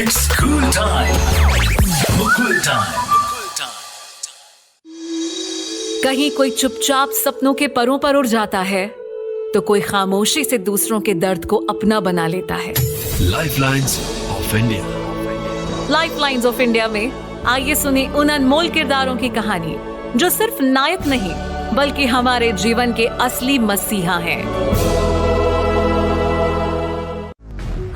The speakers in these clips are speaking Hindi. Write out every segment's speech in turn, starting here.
It's cool time. Cool time. कहीं कोई चुपचाप सपनों के परों पर उड़ जाता है, तो कोई खामोशी से दूसरों के दर्द को अपना बना लेता है। Lifelines of India. Lifelines of India में आइए सुने उन अनमोल किरदारों की कहानी जो सिर्फ नायक नहीं बल्कि हमारे जीवन के असली मसीहा हैं।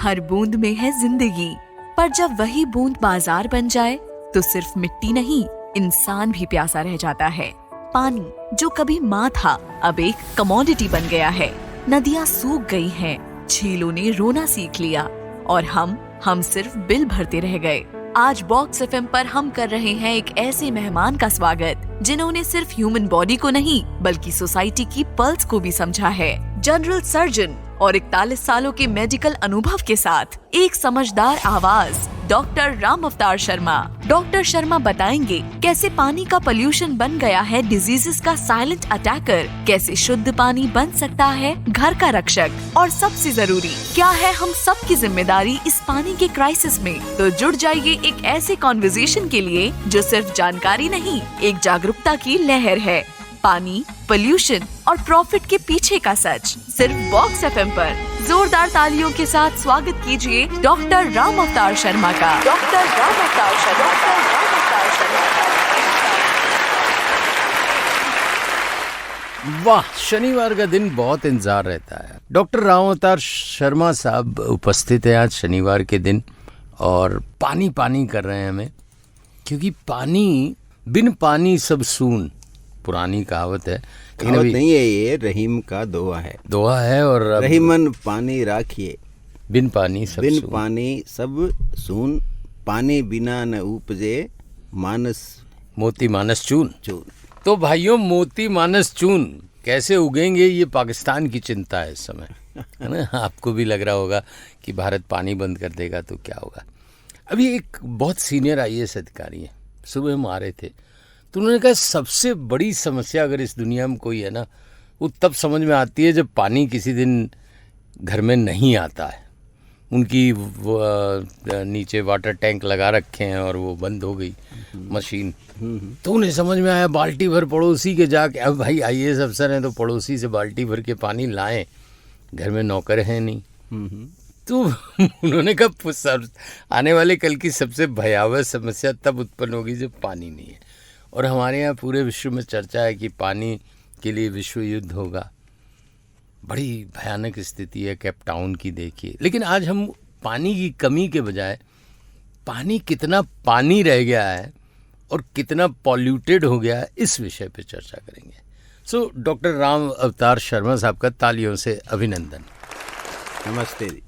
हर बूंद में है जिंदगी, पर जब वही बूंद बाजार बन जाए तो सिर्फ मिट्टी नहीं, इंसान भी प्यासा रह जाता है। पानी जो कभी माँ था, अब एक कमोडिटी बन गया है। नदियाँ सूख गई हैं, झीलों ने रोना सीख लिया और हम सिर्फ बिल भरते रह गए। आज बॉक्स एफएम पर हम कर रहे हैं एक ऐसे मेहमान का स्वागत जिन्होंने सिर्फ ह्यूमन बॉडी को नहीं बल्कि सोसाइटी की पल्स को भी समझा है। जनरल सर्जन और 41 सालों के मेडिकल अनुभव के साथ एक समझदार आवाज, डॉक्टर राम अवतार शर्मा। डॉक्टर शर्मा बताएंगे कैसे पानी का पोल्यूशन बन गया है डिजीजेस का साइलेंट अटैकर, कैसे शुद्ध पानी बन सकता है घर का रक्षक, और सबसे जरूरी क्या है हम सब की जिम्मेदारी इस पानी के क्राइसिस में। तो जुड़ जाइए एक ऐसे कॉन्वर्सेशन के लिए जो सिर्फ जानकारी नहीं, एक जागरूकता की लहर है। पानी, पोल्यूशन और प्रॉफिट के पीछे का सच सिर्फ बॉक्स एफएम पर। जोरदार तालियों के साथ स्वागत कीजिए डॉक्टर राम अवतार शर्मा का। डॉक्टर राम अवतार शर्मा वाह, शनिवार का दिन बहुत इंतजार रहता है। डॉक्टर राम अवतार शर्मा साहब उपस्थित है आज शनिवार के दिन और पानी पानी कर रहे हैं हमें, क्योंकि पानी, बिन पानी सब सून, पुरानी कहावत है। कहावत नहीं है ये, रहीम का दोहा है। दोहा है। और रहीमन पानी राखिए, बिन पानी सब बिन सून। पानी सब सून, पानी बिना न उपजे मानस मोती मानस चून। चून। तो भाइयों, मोती मानस चून कैसे उगेंगे, ये पाकिस्तान की चिंता है इस समय, है ना। आपको भी लग रहा होगा कि भारत पानी बंद कर देगा तो क्या होगा। अभी एक बहुत सीनियर आईएएस अधिकारी है, सुबह हम आ रहे थे तो उन्होंने कहा सबसे बड़ी समस्या अगर इस दुनिया में कोई है ना, वो तब समझ में आती है जब पानी किसी दिन घर में नहीं आता है। उनकी नीचे वाटर टैंक लगा रखे हैं और वो बंद हो गई मशीन, तो उन्हें समझ में आया बाल्टी भर पड़ोसी के जाके, अब भाई आईएएस अफसर हैं तो पड़ोसी से बाल्टी भर के पानी लाएं, घर में नौकर हैं नहीं। तो उन्होंने कहा आने वाले कल की सबसे भयावह समस्या तब उत्पन्न होगी जब पानी नहीं है। और हमारे यहाँ पूरे विश्व में चर्चा है कि पानी के लिए विश्व युद्ध होगा। बड़ी भयानक स्थिति है केप टाउन की, देखिए। लेकिन आज हम पानी की कमी के बजाय पानी कितना पानी रह गया है और कितना पॉल्यूटेड हो गया है, इस विषय पे चर्चा करेंगे। सो डॉक्टर राम अवतार शर्मा साहब का तालियों से अभिनंदन। नमस्ते जी।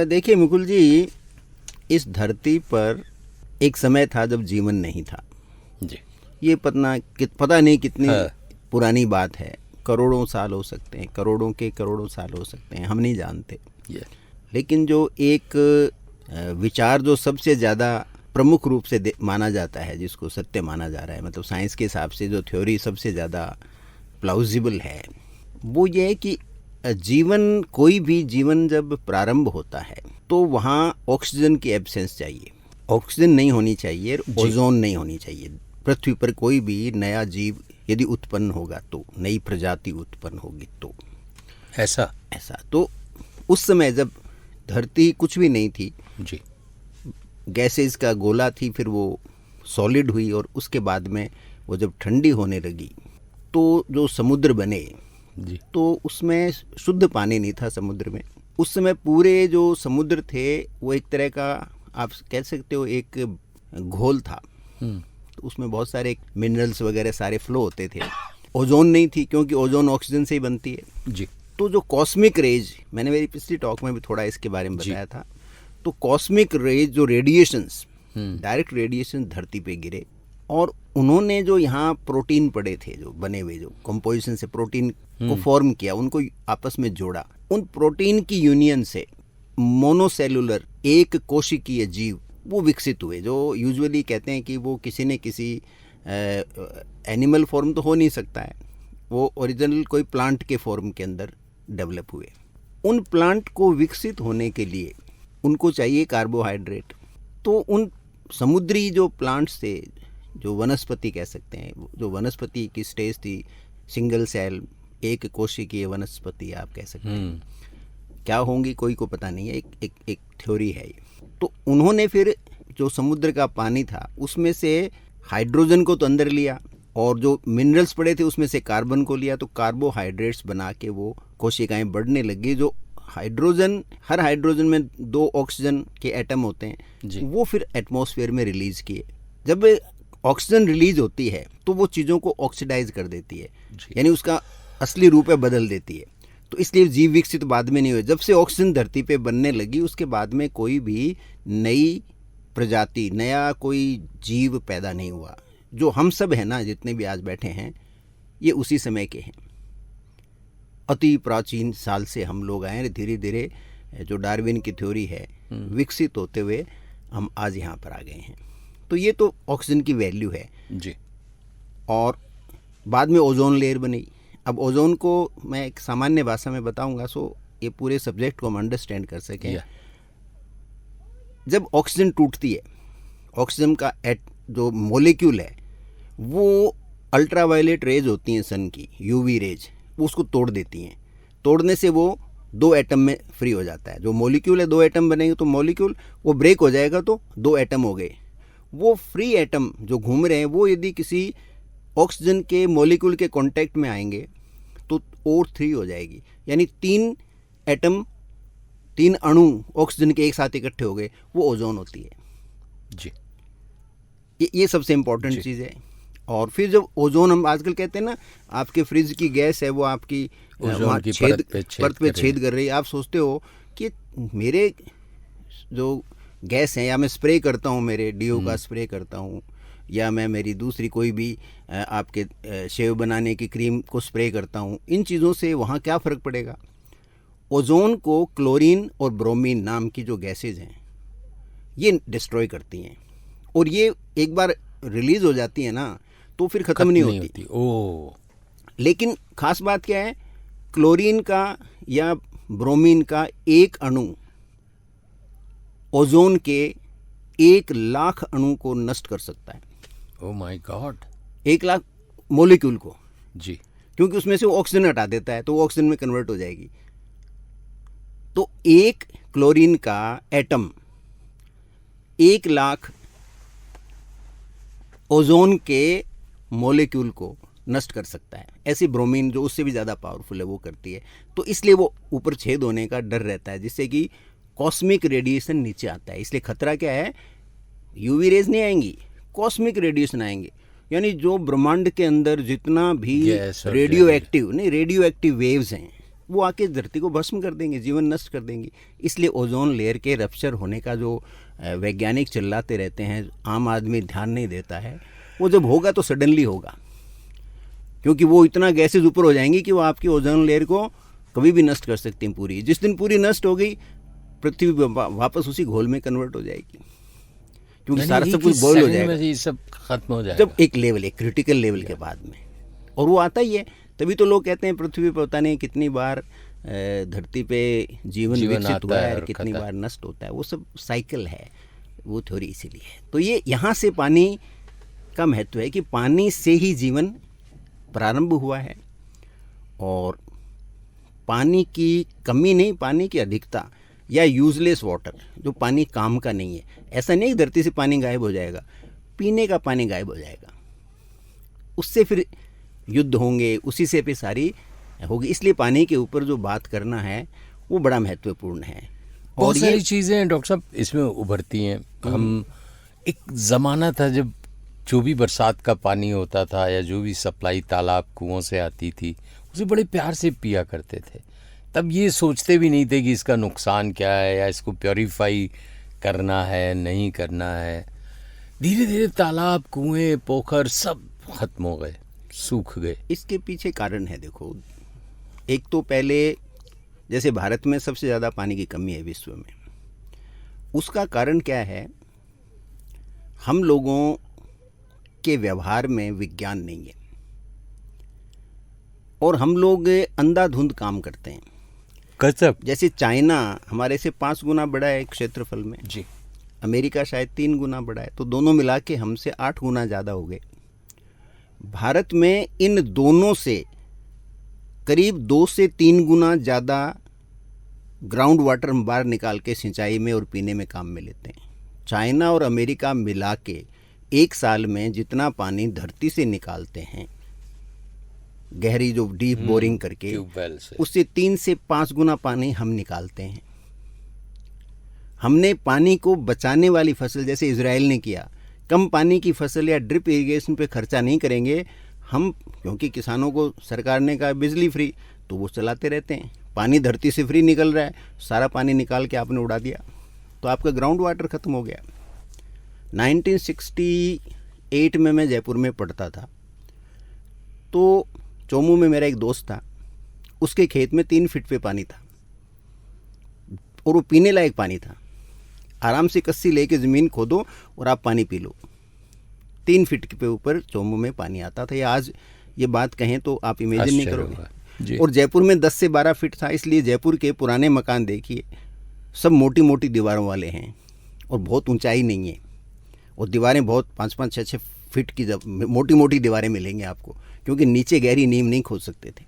देखिए मुकुल जी, इस धरती पर एक समय था जब जीवन नहीं था जी। ये पता नहीं कितनी पुरानी बात है, करोड़ों साल हो सकते हैं, करोड़ों के करोड़ों साल हो सकते हैं, हम नहीं जानते। लेकिन जो एक विचार जो सबसे ज़्यादा प्रमुख रूप से माना जाता है, जिसको सत्य माना जा रहा है, मतलब साइंस के हिसाब से जो थ्योरी सबसे ज़्यादा प्लाउजिबल है, वो ये है कि कोई भी जीवन जब प्रारंभ होता है तो वहाँ ऑक्सीजन की एब्सेंस चाहिए। ऑक्सीजन नहीं होनी चाहिए, ओजोन नहीं होनी चाहिए। पृथ्वी पर कोई भी नया जीव यदि उत्पन्न होगा तो, नई प्रजाति उत्पन्न होगी तो ऐसा तो उस समय जब धरती कुछ भी नहीं थी जी, गैसेस का गोला थी, फिर वो सॉलिड हुई और उसके बाद में वो जब ठंडी होने लगी तो जो समुद्र बने जी, तो उसमें शुद्ध पानी नहीं था समुद्र में। उस समय पूरे जो समुद्र थे वो एक तरह का, आप कह सकते हो, एक घोल था। तो उसमें बहुत सारे मिनरल्स वगैरह सारे फ्लो होते थे। ओजोन नहीं थी, क्योंकि ओजोन ऑक्सीजन से ही बनती है जी। तो जो कॉस्मिक रेज, मैंने मेरी पिछली टॉक में भी थोड़ा इसके बारे में बताया था, तो कॉस्मिक रेज जो रेडिएशंस, डायरेक्ट रेडिएशन धरती पे गिरे और उन्होंने जो यहाँ प्रोटीन पड़े थे, जो बने हुए, जो कंपोजिशन से प्रोटीन को फॉर्म किया, उनको आपस में जोड़ा। उन प्रोटीन की यूनियन से मोनोसेलुलर, एक कोशिकीय जीव वो विकसित हुए, जो यूजुअली कहते हैं कि वो किसी न किसी एनिमल फॉर्म तो हो नहीं सकता है, वो ओरिजिनल कोई प्लांट के फॉर्म के अंदर डेवलप हुए। उन प्लांट को विकसित होने के लिए उनको चाहिए कार्बोहाइड्रेट। तो उन समुद्री जो प्लांट्स थे, जो वनस्पति कह सकते हैं, जो वनस्पति की स्टेज थी, सिंगल सेल, एक कोशिकीय वनस्पति आप कह सकते हैं, क्या होंगी कोई को पता नहीं है, एक थ्योरी है ये। तो उन्होंने फिर जो समुद्र का पानी था उसमें से हाइड्रोजन को तो अंदर लिया और जो मिनरल्स पड़े थे उसमें से कार्बन को लिया, तो कार्बोहाइड्रेट्स बना के वो कोशिकाएं बढ़ने लगी। जो हाइड्रोजन, हर हाइड्रोजन में 2 ऑक्सीजन के एटम होते हैं, वो फिर एटमॉस्फेयर में रिलीज किए। जब ऑक्सीजन रिलीज होती है तो वो चीज़ों को ऑक्सीडाइज कर देती है, यानी उसका असली रूप है बदल देती है। तो इसलिए जीव विकसित बाद में नहीं हुए। जब से ऑक्सीजन धरती पे बनने लगी उसके बाद में कोई भी नई प्रजाति, नया कोई जीव पैदा नहीं हुआ। जो हम सब हैं ना, जितने भी आज बैठे हैं, ये उसी समय के हैं। अति प्राचीन साल से हम लोग आए, धीरे धीरे जो डार्विन की थ्योरी है विकसित होते हुए हम आज यहाँ पर आ गए हैं। तो ये तो ऑक्सीजन की वैल्यू है जी। और बाद में ओजोन लेयर बनी। अब ओजोन को मैं एक सामान्य भाषा में बताऊंगा सो ये पूरे सब्जेक्ट को हम अंडरस्टैंड कर सकें। जब ऑक्सीजन टूटती है, ऑक्सीजन का जो मॉलिक्यूल है वो अल्ट्रावायलेट रेज होती हैं सन की, यूवी रेज, वो उसको तोड़ देती हैं। तोड़ने से वो 2 एटम में फ्री हो जाता है। जो मॉलिक्यूल है 2 एटम बनेंगे तो मॉलिक्यूल वो ब्रेक हो जाएगा तो 2 एटम हो गए। वो फ्री एटम जो घूम रहे हैं वो यदि किसी ऑक्सीजन के मॉलिक्यूल के कांटेक्ट में आएंगे तो O3 हो जाएगी, यानी 3 एटम, 3 अणु ऑक्सीजन के एक साथ इकट्ठे हो गए, वो ओजोन होती है जी। ये सबसे इम्पोर्टेंट चीज़ है। और फिर जब ओजोन, हम आजकल कहते हैं ना आपके फ्रिज की गैस है वो आपकी परत पे छेद कर रही है, आप सोचते हो कि मेरे जो गैस है, या मैं स्प्रे करता हूँ, मेरे डीओ का स्प्रे करता हूँ, या मैं मेरी दूसरी कोई भी आपके शेव बनाने की क्रीम को स्प्रे करता हूँ, इन चीज़ों से वहाँ क्या फ़र्क पड़ेगा? ओजोन को क्लोरीन और ब्रोमीन नाम की जो गैसेज हैं ये डिस्ट्रॉय करती हैं, और ये एक बार रिलीज हो जाती है ना तो फिर ख़त्म नहीं होती। लेकिन ख़ास बात क्या है, क्लोरीन का या ब्रोमीन का एक अणु ओजोन के 1,00,000 अणु को नष्ट कर सकता है। ओह माय गॉड, 1,00,000 मॉलिक्यूल को जी, क्योंकि उसमें से वो ऑक्सीजन हटा देता है तो वो ऑक्सीजन में कन्वर्ट हो जाएगी। तो एक क्लोरीन का एटम 1,00,000 ओजोन के मॉलिक्यूल को नष्ट कर सकता है। ऐसी ब्रोमीन जो उससे भी ज़्यादा पावरफुल है वो करती है। तो इसलिए वो ऊपर छेद होने का डर रहता है, जिससे कि कॉस्मिक रेडिएशन नीचे आता है। इसलिए खतरा क्या है, यूवी रेज नहीं आएंगी, कॉस्मिक रेडिएशन आएंगे, यानी जो ब्रह्मांड के अंदर जितना भी रेडियो एक्टिव वेव्स हैं वो आके धरती को भस्म कर देंगे, जीवन नष्ट कर देंगी। इसलिए ओजोन लेयर के रप्चर होने का जो वैज्ञानिक चिल्लाते रहते हैं, आम आदमी ध्यान नहीं देता है। वो जब होगा तो सडनली होगा, क्योंकि वो इतना गैसेज ऊपर हो जाएंगी कि वो आपकी ओजोन लेयर को कभी भी नष्ट कर सकती हैं पूरी। जिस दिन पूरी नष्ट हो गई, पृथ्वी वापस उसी घोल में कन्वर्ट हो जाएगी, क्योंकि सारा सब कुछ बॉयल हो जाएगा, ये सब खत्म हो जाएगा जब एक लेवल, एक क्रिटिकल लेवल के बाद में। और वो आता ही है, तभी तो लोग कहते हैं पृथ्वी पर पता नहीं कितनी बार धरती पे जीवन विकसित हुआ है और कितनी बार नष्ट होता है। वो सब साइकिल है, वो थ्योरी इसीलिए है। तो ये यहाँ से पानी का महत्व है कि पानी से ही जीवन प्रारंभ हुआ है, और पानी की कमी नहीं, पानी की अधिकता या यूजलेस वाटर, जो पानी काम का नहीं है। ऐसा नहीं धरती से पानी गायब हो जाएगा, पीने का पानी गायब हो जाएगा, उससे फिर युद्ध होंगे, उसी से फिर सारी होगी। इसलिए पानी के ऊपर जो बात करना है वो बड़ा महत्वपूर्ण है। बहुत सारी चीज़ें डॉक्टर साहब इसमें उभरती हैं। हम एक ज़माना था जब जो भी बरसात का पानी होता था या जो भी सप्लाई तालाब कुओं से आती थी उसे बड़े प्यार से पिया करते थे। तब ये सोचते भी नहीं थे कि इसका नुकसान क्या है या इसको प्योरीफाई करना है नहीं करना है। धीरे धीरे तालाब कुएं पोखर सब खत्म हो गए, सूख गए। इसके पीछे कारण है, देखो, एक तो पहले जैसे भारत में सबसे ज़्यादा पानी की कमी है विश्व में, उसका कारण क्या है, हम लोगों के व्यवहार में विज्ञान नहीं है और हम लोग अंधाधुंध काम करते हैं। गजब। जैसे चाइना हमारे से 5 गुना बड़ा है क्षेत्रफल में जी। अमेरिका शायद 3 गुना बड़ा है, तो दोनों मिला के हमसे 8 गुना ज़्यादा हो गए। भारत में इन दोनों से करीब 2 से 3 गुना ज़्यादा ग्राउंड वाटर हम बाहर निकाल के सिंचाई में और पीने में काम में लेते हैं। चाइना और अमेरिका मिला के एक साल में जितना पानी धरती से निकालते हैं, गहरी जो डीप बोरिंग करके, ट्यूबवेल से, उससे 3 से 5 गुना पानी हम निकालते हैं। हमने पानी को बचाने वाली फसल, जैसे इजराइल ने किया, कम पानी की फसल या ड्रिप इरिगेशन पे खर्चा नहीं करेंगे हम, क्योंकि किसानों को सरकार ने कहा बिजली फ्री, तो वो चलाते रहते हैं। पानी धरती से फ्री निकल रहा है, सारा पानी निकाल के आपने उड़ा दिया, तो आपका ग्राउंड वाटर ख़त्म हो गया। 1968 में मैं जयपुर में पढ़ता था, तो चोमू में मेरा एक दोस्त था, उसके खेत में 3 फीट पे पानी था और वो पीने लायक पानी था। आराम से कस्सी लेके ज़मीन खोदो और आप पानी पी लो। 3 फीट के ऊपर चोमू में पानी आता था। ये आज ये बात कहें तो आप इमेजिन नहीं करोगे। और जयपुर में 10 से 12 फीट था, इसलिए जयपुर के पुराने मकान देखिए, सब मोटी मोटी दीवारों वाले हैं और बहुत ऊंचाई नहीं है, और दीवारें बहुत 5-5, 6-6 फीट की मोटी मोटी दीवारें मिलेंगी आपको, क्योंकि नीचे गहरी नींव नहीं खोद सकते थे,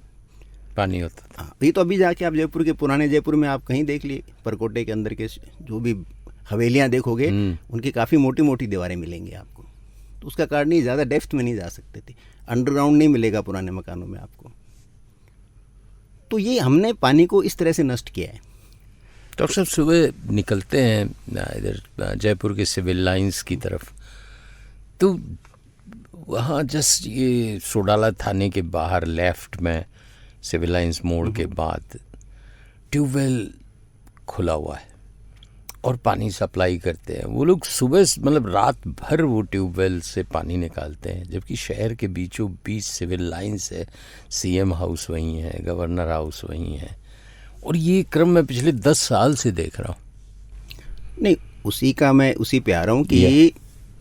पानी होता था। हाँ, ये तो अभी जाके आप जयपुर के पुराने जयपुर में आप कहीं देख लिए, परकोटे के अंदर के जो भी हवेलियाँ देखोगे, उनकी काफ़ी मोटी मोटी दीवारें मिलेंगी आपको। तो उसका कारण ही ज़्यादा डेप्थ में नहीं जा सकते थे, अंडरग्राउंड नहीं मिलेगा पुराने मकानों में आपको। तो ये हमने पानी को इस तरह से नष्ट किया है। डॉक्टर साहब, सुबह निकलते हैं इधर जयपुर के सिविल लाइंस की तरफ, तो वहाँ जस्ट ये सोडाला थाने के बाहर लेफ्ट में सिविल लाइंस मोड़ के बाद ट्यूबवेल खुला हुआ है और पानी सप्लाई करते हैं वो लोग। सुबह मतलब रात भर वो ट्यूबवेल से पानी निकालते हैं, जबकि शहर के बीचों बीच सिविल लाइंस है, सीएम हाउस वहीं है, गवर्नर हाउस वहीं है, और ये क्रम मैं पिछले 10 साल से देख रहा हूँ। नहीं, मैं उसी पे आ रहा हूँ कि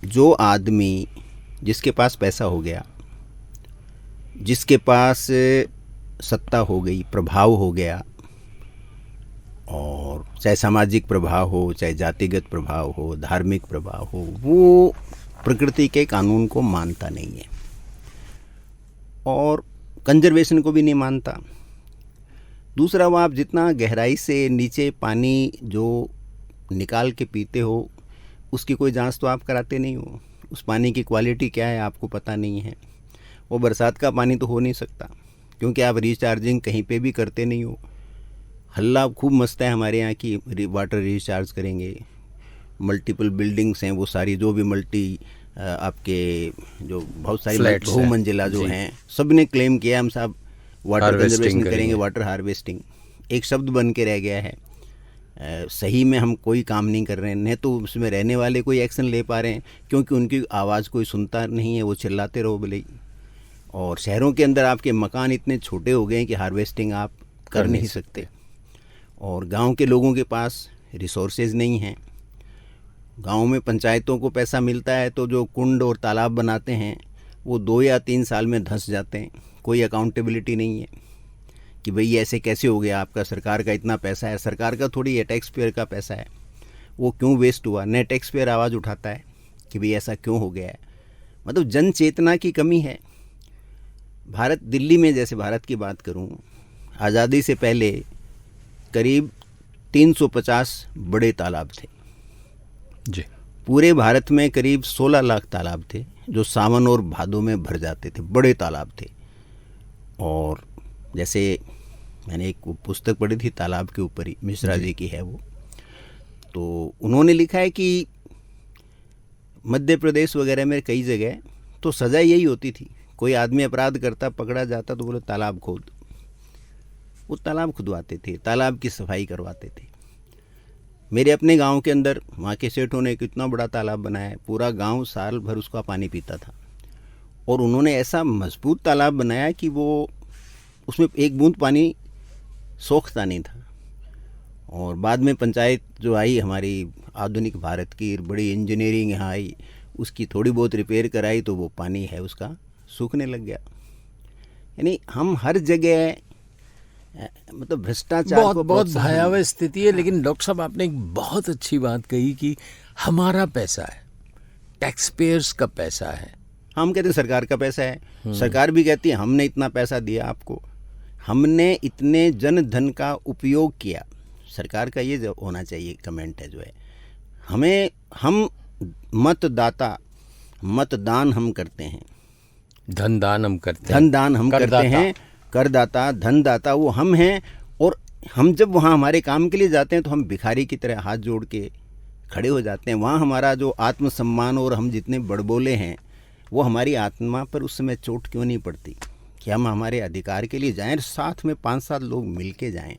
जो आदमी जिसके पास पैसा हो गया, जिसके पास सत्ता हो गई, प्रभाव हो गया, और चाहे सामाजिक प्रभाव हो, चाहे जातिगत प्रभाव हो, धार्मिक प्रभाव हो, वो प्रकृति के कानून को मानता नहीं है और कंजर्वेशन को भी नहीं मानता। दूसरा, वो आप जितना गहराई से नीचे पानी जो निकाल के पीते हो, उसकी कोई जांच तो आप कराते नहीं हो। उस पानी की क्वालिटी क्या है आपको पता नहीं है। वो बरसात का पानी तो हो नहीं सकता, क्योंकि आप रिचार्जिंग कहीं पे भी करते नहीं हो। हल्ला खूब मस्त है हमारे यहाँ की वाटर रिचार्ज करेंगे, मल्टीपल बिल्डिंग्स हैं, वो सारी जो भी आपके जो बहुत सारी बहुमंजिला जो हैं, सब ने क्लेम किया हम साहब वाटर कंजर्वेशन करेंगे, वाटर हार्वेस्टिंग एक शब्द बन के रह गया है। सही में हम कोई काम नहीं कर रहे हैं, न तो उसमें रहने वाले कोई एक्शन ले पा रहे हैं, क्योंकि उनकी आवाज़ कोई सुनता नहीं है, वो चिल्लाते रहो भले ही। और शहरों के अंदर आपके मकान इतने छोटे हो गए हैं कि हार्वेस्टिंग आप कर नहीं सकते, और गांव के लोगों के पास रिसोर्सेज नहीं हैं। गांव में पंचायतों को पैसा मिलता है, तो जो कुंड और तालाब बनाते हैं वो 2 या 3 साल में धंस जाते हैं। कोई अकाउंटेबिलिटी नहीं है कि भाई ऐसे कैसे हो गया, आपका सरकार का इतना पैसा है, सरकार का थोड़ी है, टैक्स पेयर का पैसा है, वो क्यों वेस्ट हुआ। न टैक्स पेयर आवाज़ उठाता है कि भाई ऐसा क्यों हो गया है। मतलब जन चेतना की कमी है। भारत, दिल्ली में जैसे भारत की बात करूं, आज़ादी से पहले करीब 350 बड़े तालाब थे जी। पूरे भारत में करीब 16 लाख तालाब थे जो सावन और भादों में भर जाते थे, बड़े तालाब थे। और जैसे मैंने एक पुस्तक पढ़ी थी तालाब के ऊपर ही, मिश्रा जी की है वो, तो उन्होंने लिखा है कि मध्य प्रदेश वगैरह में कई जगह तो सज़ा यही होती थी, कोई आदमी अपराध करता, पकड़ा जाता तो बोले तालाब खोद। वो तालाब खुदवाते थे, तालाब की सफाई करवाते थे। मेरे अपने गांव के अंदर वहाँ के सेठों ने कितना बड़ा तालाब बनाया है, पूरा गांव साल भर उसका पानी पीता था। और उन्होंने ऐसा मजबूत तालाब बनाया कि वो उसमें एक बूंद पानी सोखता नहीं था। और बाद में पंचायत जो आई हमारी आधुनिक भारत की, बड़ी इंजीनियरिंग यहाँ आई, उसकी थोड़ी बहुत रिपेयर कराई तो वो पानी है उसका सूखने लग गया। यानी हम हर जगह मतलब भ्रष्टाचार बहुत को बहुत प्रोत्साहन। भयावह स्थिति है। लेकिन डॉक्टर साहब आपने एक बहुत अच्छी बात कही कि हमारा पैसा है, टैक्स पेयर्स का पैसा है। हम कहते हैं सरकार का पैसा है, सरकार भी कहती है हमने इतना पैसा दिया आपको, हमने इतने जन धन का उपयोग किया। सरकार का ये जो होना चाहिए कमेंट है जो है, हम मतदाता, मतदान हम करते हैं, धन दान हम करते हैं, धन दान हम करते हैं, करदाता धनदाता वो हम हैं। और हम जब वहाँ हमारे काम के लिए जाते हैं तो हम भिखारी की तरह हाथ जोड़ के खड़े हो जाते हैं। वहाँ हमारा जो आत्मसम्मान और हम जितने बड़बोले हैं वो हमारी आत्मा पर उस समय चोट क्यों नहीं पड़ती कि हम हमारे अधिकार के लिए जाएं, साथ में 5-7 लोग मिल के जाएँ।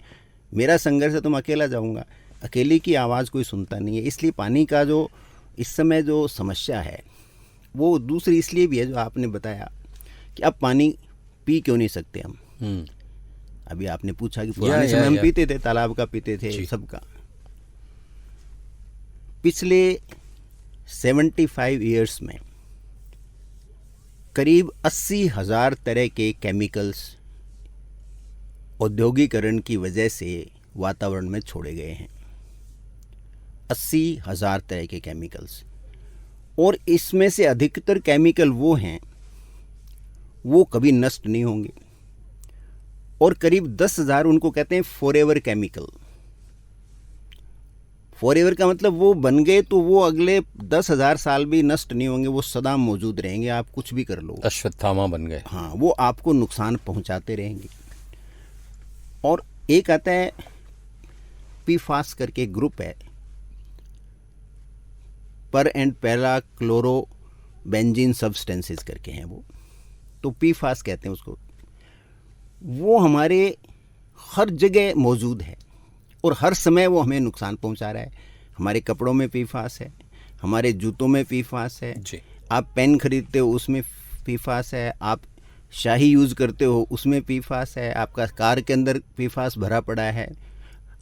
मेरा संघर्ष है तो मैं अकेला जाऊँगा, अकेले की आवाज़ कोई सुनता नहीं है। इसलिए पानी का जो इस समय जो समस्या है वो दूसरी इसलिए भी है जो आपने बताया कि अब पानी पी क्यों नहीं सकते हम। अभी आपने पूछा कि पुराने समय हम पीते थे, तालाब का पीते थे, सबका। पिछले 75 ईयर्स में करीब 80,000 तरह के केमिकल्स औद्योगिकरण की वजह से वातावरण में छोड़े गए हैं। 80,000 तरह के केमिकल्स, और इसमें से अधिकतर केमिकल वो हैं वो कभी नष्ट नहीं होंगे, और करीब 10,000 उनको कहते हैं फॉरएवर केमिकल। फॉरएवर का मतलब वो बन गए तो वो अगले 10,000 साल भी नष्ट नहीं होंगे, वो सदा मौजूद रहेंगे, आप कुछ भी कर लो। अश्वत्थामा बन गए। हाँ, वो आपको नुकसान पहुंचाते रहेंगे। और एक आता है पीफास करके ग्रुप है, पर and para chloro benzene substances करके हैं वो, तो पीफास कहते हैं उसको। वो हमारे हर जगह मौजूद है और हर समय वो हमें नुकसान पहुंचा रहा है। हमारे कपड़ों में पीफास है, हमारे जूतों में पीफास है जी। आप पेन खरीदते हो उसमें पीफास है, आप शाही यूज़ करते हो उसमें पीफास है, आपका कार के अंदर पीफास भरा पड़ा है।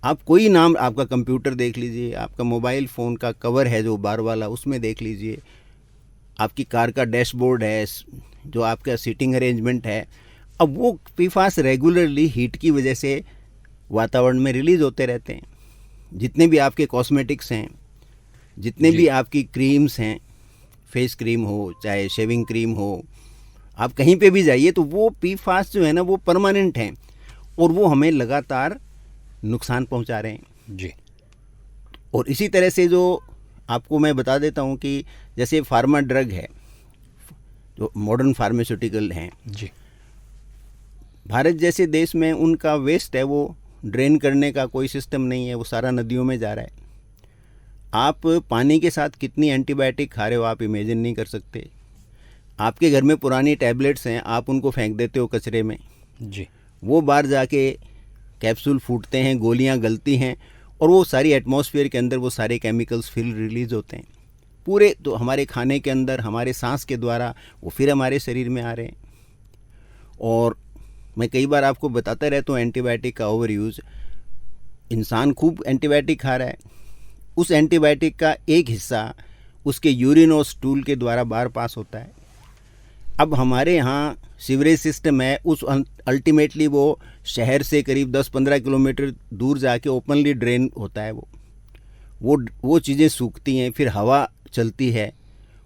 आप कोई नाम, आपका कंप्यूटर देख लीजिए, आपका मोबाइल फ़ोन का कवर है जो बार वाला, उसमें देख लीजिए, आपकी कार का डैशबोर्ड है, जो आपका सीटिंग अरेंजमेंट है, अब वो पीफास रेगुलरली हीट की वजह से वातावरण में रिलीज होते रहते हैं। जितने भी आपके कॉस्मेटिक्स हैं, जितने भी आपकी क्रीम्स हैं, फेस क्रीम हो चाहे शेविंग क्रीम हो, आप कहीं पे भी जाइए तो वो पीफास जो है ना वो परमानेंट हैं और वो हमें लगातार नुकसान पहुंचा रहे हैं जी। और इसी तरह से जो आपको मैं बता देता हूं कि जैसे फार्मा ड्रग है, जो मॉडर्न फार्मास्यूटिकल हैं जी, भारत जैसे देश में उनका वेस्ट है वो ड्रेन करने का कोई सिस्टम नहीं है, वो सारा नदियों में जा रहा है। आप पानी के साथ कितनी एंटीबायोटिक खा रहे हो आप इमेजिन नहीं कर सकते। आपके घर में पुरानी टैबलेट्स हैं, आप उनको फेंक देते हो कचरे में जी, वो बाहर जाके कैप्सूल फूटते हैं, गोलियां गलती हैं और वो सारी एटमॉस्फेयर के अंदर वो सारे केमिकल्स फिर रिलीज़ होते हैं पूरे, तो हमारे खाने के अंदर, हमारे सांस के द्वारा वो फिर हमारे शरीर में आ रहे हैं। और मैं कई बार आपको बताता रहता हूँ एंटीबायोटिक का ओवर यूज़, इंसान खूब एंटीबायोटिक खा रहा है, उस एंटीबायोटिक का एक हिस्सा उसके यूरिन और स्टूल के द्वारा बाहर पास होता है। अब हमारे यहाँ सीवरेज सिस्टम है, उस अल्टीमेटली वो शहर से करीब 10-15 किलोमीटर दूर जाके ओपनली ड्रेन होता है। वो चीज़ें सूखती हैं, फिर हवा चलती है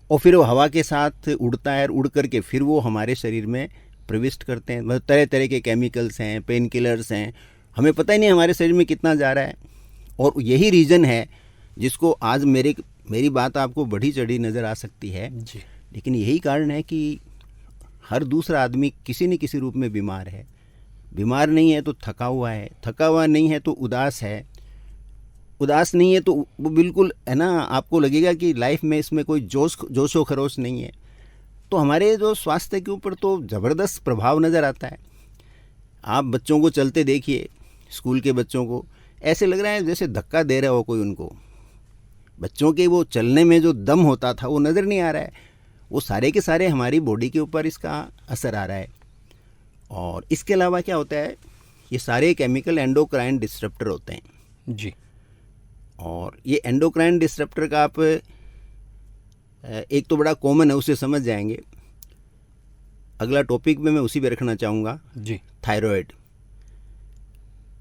और फिर वो हवा के साथ उड़ता है, उड़ करके फिर वो हमारे शरीर में प्रविष्ट करते हैं। मतलब तरह तरह के केमिकल्स हैं, पेन किलर्स हैं, हमें पता ही नहीं हमारे शरीर में कितना जा रहा है। और यही रीज़न है जिसको आज मेरी बात आपको बढ़ी चढ़ी नज़र आ सकती है जी, लेकिन यही कारण है कि हर दूसरा आदमी किसी न किसी रूप में बीमार है। बीमार नहीं है तो थका हुआ है, थका हुआ नहीं है तो उदास है, उदास नहीं है तो वो बिल्कुल है ना, आपको लगेगा कि लाइफ में इसमें कोई जोशो खरोश नहीं है। तो हमारे जो स्वास्थ्य के ऊपर तो ज़बरदस्त प्रभाव नज़र आता है। आप बच्चों को चलते देखिए, स्कूल के बच्चों को ऐसे लग रहा है जैसे धक्का दे रहा हो कोई उनको। बच्चों के वो चलने में जो दम होता था वो नज़र नहीं आ रहा है। वो सारे के सारे हमारी बॉडी के ऊपर इसका असर आ रहा है। और इसके अलावा क्या होता है, ये सारे केमिकल एंडोक्राइन डिस्रप्टर होते हैं जी। और ये एंडोक्राइन डिस्रप्टर का आप एक तो बड़ा कॉमन है, उसे समझ जाएंगे। अगला टॉपिक में मैं उसी पे रखना चाहूँगा जी। थायराइड।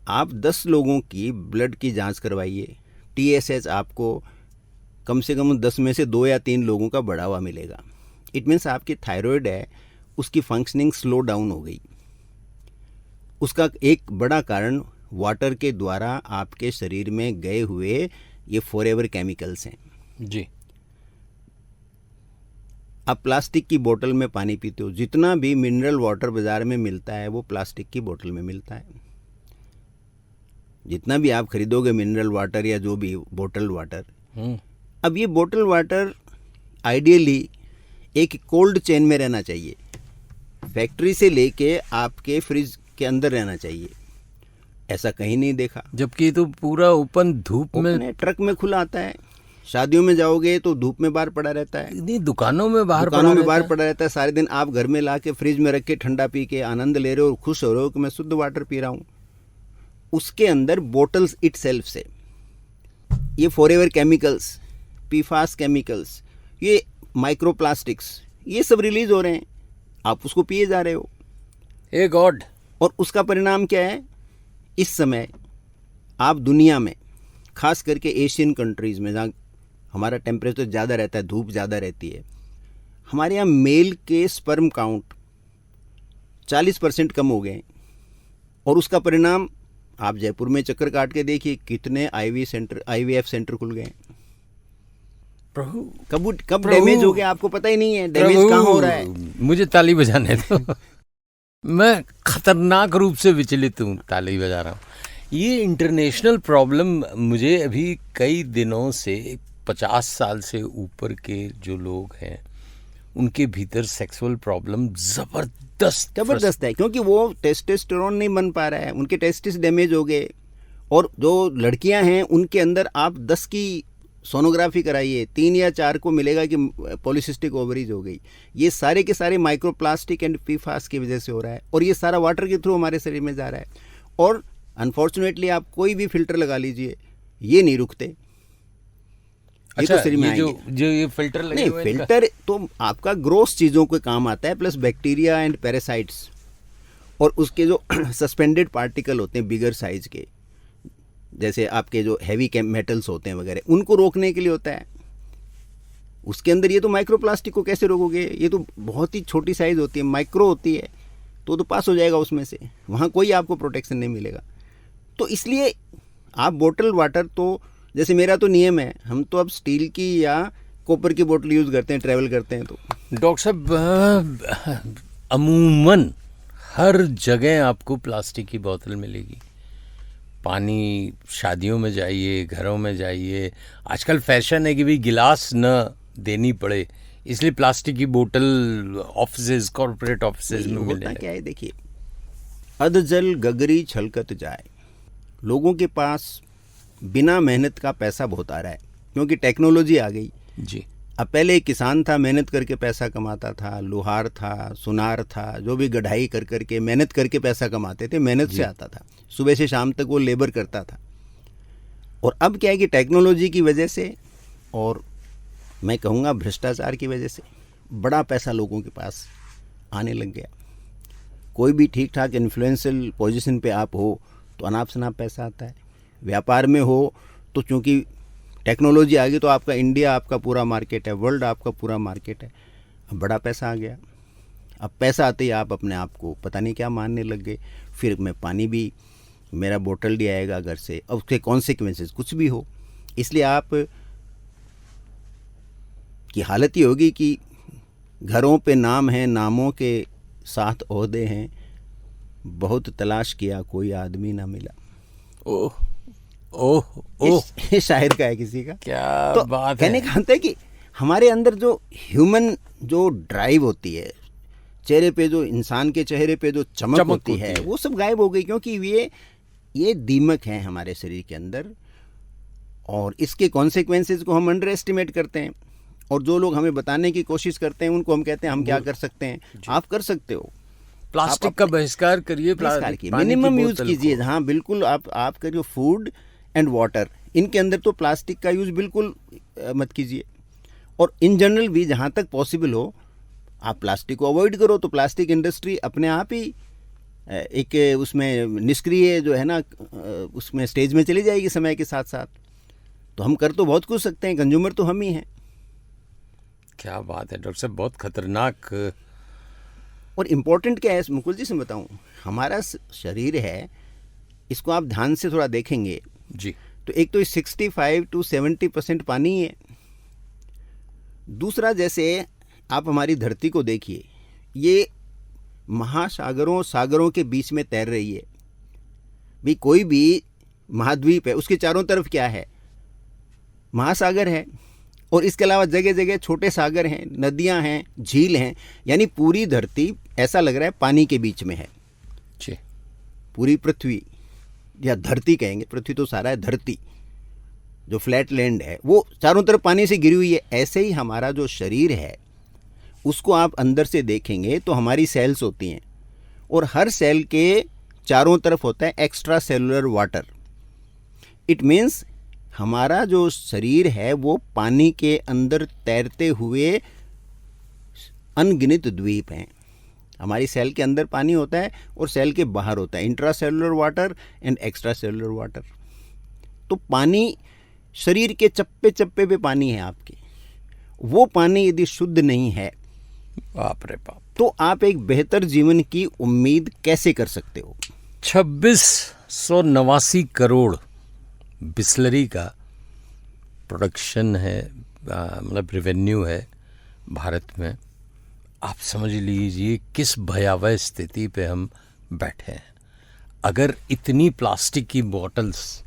आप 10 लोगों की ब्लड की जांच करवाइए, TSH आपको कम से कम 10 में से 2 या 3 लोगों का बढ़ा हुआ मिलेगा। इट मीन्स आपकी थायराइड है, उसकी फंक्शनिंग स्लो डाउन हो गई। उसका एक बड़ा कारण वाटर के द्वारा आपके शरीर में गए हुए ये फॉरएवर केमिकल्स हैं जी। आप प्लास्टिक की बोतल में पानी पीते हो, जितना भी मिनरल वाटर बाजार में मिलता है वो प्लास्टिक की बोतल में मिलता है। जितना भी आप खरीदोगे मिनरल वाटर या जो भी बोतल वाटर, अब ये बोतल वाटर आइडियली एक कोल्ड चेन में रहना चाहिए, फैक्ट्री से लेके आपके फ्रिज के अंदर रहना चाहिए। ऐसा कहीं नहीं देखा, जबकि तो पूरा ओपन धूप में ट्रक में खुला आता है। शादियों में जाओगे तो धूप में बाहर पड़ा रहता है, नहीं दुकानों में बाहर पड़ा रहता है। सारे दिन आप घर में ला के फ्रिज में रख के ठंडा पी के आनंद ले रहे हो, खुश हो रहे हो कि मैं शुद्ध वाटर पी रहा हूँ। उसके अंदर बोटल्स इटसेल्फ से ये फॉरएवर केमिकल्स, पीफास केमिकल्स, ये माइक्रो प्लास्टिक्स, ये सब रिलीज हो रहे हैं, आप उसको पिए जा रहे हो। A god. और उसका परिणाम क्या है? इस समय आप दुनिया में, खास करके एशियन कंट्रीज में जहाँ हमारा टेम्परेचर ज़्यादा रहता है, धूप ज़्यादा रहती है, हमारे यहाँ मेल के स्पर्म काउंट 40% कम हो गए हैं। और उसका परिणाम आप जयपुर में चक्कर काट के देखिए, कितने IVF सेंटर खुल गए हैं। कब डैमेज हो गया आपको पता ही नहीं है, डैमेज कहाँ हो रहा है। मुझे ताली बजाने दो। मैं खतरनाक रूप से विचलित हूँ, ताली बजा रहा हूँ। ये इंटरनेशनल प्रॉब्लम मुझे अभी कई दिनों से, 50 साल से ऊपर के जो लोग हैं उनके भीतर सेक्सुअल प्रॉब्लम जबरदस्त है, क्योंकि वो टेस्टोस्टेरोन नहीं बन पा रहा है, उनके टेस्टिस डैमेज हो गए। और जो लड़कियां हैं उनके अंदर आप 10 की सोनोग्राफी कराइए, 3 या 4 को मिलेगा कि पॉलीसिस्टिक ओवरीज हो गई। ये सारे के सारे माइक्रोप्लास्टिक एंड पीफास की वजह से हो रहा है, और ये सारा वाटर के थ्रू हमारे शरीर में जा रहा है। और अनफॉर्चुनेटली आप कोई भी फिल्टर लगा लीजिए, ये नहीं रुकते। अच्छा, तो शरीर में जो ये फिल्टर लगे नहीं, हुए फिल्टर तो आपका ग्रोस चीज़ों के काम आता है, प्लस बैक्टीरिया एंड पैरासाइट्स, और उसके जो सस्पेंडेड पार्टिकल होते हैं बिगर साइज के, जैसे आपके जो हैवी मेटल्स होते हैं वगैरह, उनको रोकने के लिए होता है। उसके अंदर ये तो माइक्रोप्लास्टिक को कैसे रोकोगे? ये तो बहुत ही छोटी साइज होती है, माइक्रो होती है, तो पास हो जाएगा उसमें से, वहाँ कोई आपको प्रोटेक्शन नहीं मिलेगा। तो इसलिए आप बोतल वाटर, तो जैसे मेरा तो नियम है, हम तो अब स्टील की या कॉपर की बोतल यूज़ करते हैं, ट्रैवल करते हैं। तो डॉक्टर साहब, अमूमन हर जगह आपको प्लास्टिक की बोतल मिलेगी। पानी, शादियों में जाइए, घरों में जाइए, आजकल फैशन है कि भाई गिलास न देनी पड़े, इसलिए प्लास्टिक की बोतल ऑफिसेज, कॉर्पोरेट ऑफिसेज में मिलने क्या है, देखिए, अध जल गगरी छलकत जाए। लोगों के पास बिना मेहनत का पैसा बहुत आ रहा है, क्योंकि टेक्नोलॉजी आ गई जी। अब पहले एक किसान था, मेहनत करके पैसा कमाता था, लोहार था, सुनार था, जो भी गढ़ाई कर करके मेहनत करके पैसा कमाते थे, मेहनत से आता था, सुबह से शाम तक वो लेबर करता था। और अब क्या है कि टेक्नोलॉजी की वजह से, और मैं कहूँगा भ्रष्टाचार की वजह से, बड़ा पैसा लोगों के पास आने लग गया। कोई भी ठीक ठाक इन्फ्लुएंशियल पोजीशन पे आप हो तो अनाप शनाप पैसा आता है। व्यापार में हो तो चूँकि टेक्नोलॉजी आ गई तो आपका इंडिया आपका पूरा मार्केट है, वर्ल्ड आपका पूरा मार्केट है, अब बड़ा पैसा आ गया। अब पैसा आते ही आप अपने आप को पता नहीं क्या मानने लग गए। फिर मैं पानी भी, मेरा बोतल भी आएगा घर से, अब उसके कॉन्सिक्वेंसेस कुछ भी हो। इसलिए आप की हालत ये होगी कि घरों पे नाम है, नामों के साथ ओहदे हैं, बहुत तलाश किया कोई आदमी ना मिला। ओह ओह ओह, शायर का है किसी का, क्या तो बात कहने है। का मतलब है कि हमारे अंदर जो ह्यूमन जो ड्राइव होती है, चेहरे पे जो इंसान के चेहरे पे जो चमक होती है, वो सब गायब हो गई, क्योंकि ये दीमक है हमारे शरीर के अंदर, और इसके कॉन्सिक्वेंसेस को हम अंडर एस्टिमेट करते हैं। और जो लोग हमें बताने की कोशिश करते हैं उनको हम कहते हैं हम क्या कर सकते हैं। आप कर सकते हो, प्लास्टिक का बहिष्कार करिए, मिनिमम यूज कीजिए। हाँ बिल्कुल, आप करिए फूड एंड वाटर, इनके अंदर तो प्लास्टिक का यूज बिल्कुल मत कीजिए। और इन जनरल भी जहाँ तक पॉसिबल हो आप प्लास्टिक को अवॉइड करो, तो प्लास्टिक इंडस्ट्री अपने आप ही एक उसमें निष्क्रिय जो है ना उसमें स्टेज में चली जाएगी समय के साथ साथ। तो हम कर तो बहुत कुछ सकते हैं, कंज्यूमर तो हम ही हैं। क्या बात है डॉक्टर साहब, बहुत खतरनाक। और इम्पोर्टेंट क्या है मुकुल जी से बताऊं, हमारा शरीर है, इसको आप ध्यान से थोड़ा देखेंगे जी, तो एक तो 65 to 70% पानी है। दूसरा, जैसे आप हमारी धरती को देखिए, ये महासागरों सागरों के बीच में तैर रही है। भी कोई भी महाद्वीप है, उसके चारों तरफ क्या है, महासागर है, और इसके अलावा जगह जगह छोटे सागर हैं, नदियां हैं, झील हैं। यानी पूरी धरती ऐसा लग रहा है पानी के बीच में है जी। पूरी पृथ्वी, या धरती कहेंगे, पृथ्वी तो सारा है, धरती जो फ्लैट लैंड है वो चारों तरफ पानी से घिरी हुई है। ऐसे ही हमारा जो शरीर है, उसको आप अंदर से देखेंगे तो हमारी सेल्स होती हैं, और हर सेल के चारों तरफ होता है extra cellular water. It means हमारा जो शरीर है वो पानी के अंदर तैरते हुए अनगिनत द्वीप हैं। हमारी सेल के अंदर पानी होता है और सेल के बाहर होता है intra cellular water and extra cellular water. तो पानी शरीर के चप्पे चप्पे पे पानी है आपके। वो पानी यदि शुद्ध नहीं है, बाप रे बाप, तो आप एक बेहतर जीवन की उम्मीद कैसे कर सकते हो? 2689 करोड़ बिस्लरी का प्रोडक्शन है, मतलब रेवेन्यू है भारत में। आप समझ लीजिए किस भयावह स्थिति पे हम बैठे हैं। अगर इतनी प्लास्टिक की बोतल्स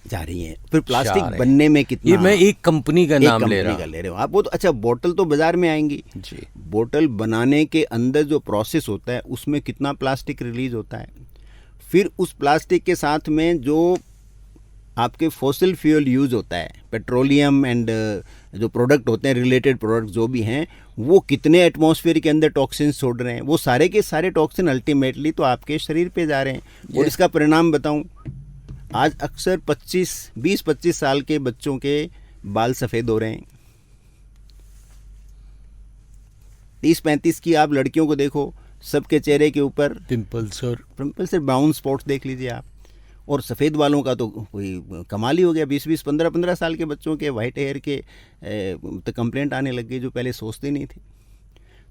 जा रही हैं, फिर प्लास्टिक बनने में कितना, ये मैं एक कंपनी का नाम ले रहा हूँ आप। वो तो अच्छा, बोतल तो बाजार में आएंगी जी। बोतल बनाने के अंदर जो प्रोसेस होता है उसमें कितना प्लास्टिक रिलीज होता है। फिर उस प्लास्टिक के साथ में जो आपके फॉसिल फ्यूल यूज होता है, पेट्रोलियम एंड जो प्रोडक्ट होते हैं, रिलेटेड प्रोडक्ट जो भी हैं, वो कितने एटमॉस्फेयर के अंदर टॉक्सिन्स छोड़ रहे हैं। वो सारे के सारे टॉक्सिन अल्टीमेटली तो आपके शरीर पे जा रहे हैं। और इसका परिणाम बताऊं, आज अक्सर 20-25 साल के बच्चों के बाल सफ़ेद हो रहे हैं। 30-35 की आप लड़कियों को देखो, सबके चेहरे के ऊपर पिंपल्स और ब्राउन स्पॉट्स देख लीजिए आप। और सफ़ेद वालों का तो कोई कमाल ही हो गया। 20-20, 15-15 साल के बच्चों के वाइट हेयर के तो कंप्लेंट आने लग गई, जो पहले सोचते नहीं थे।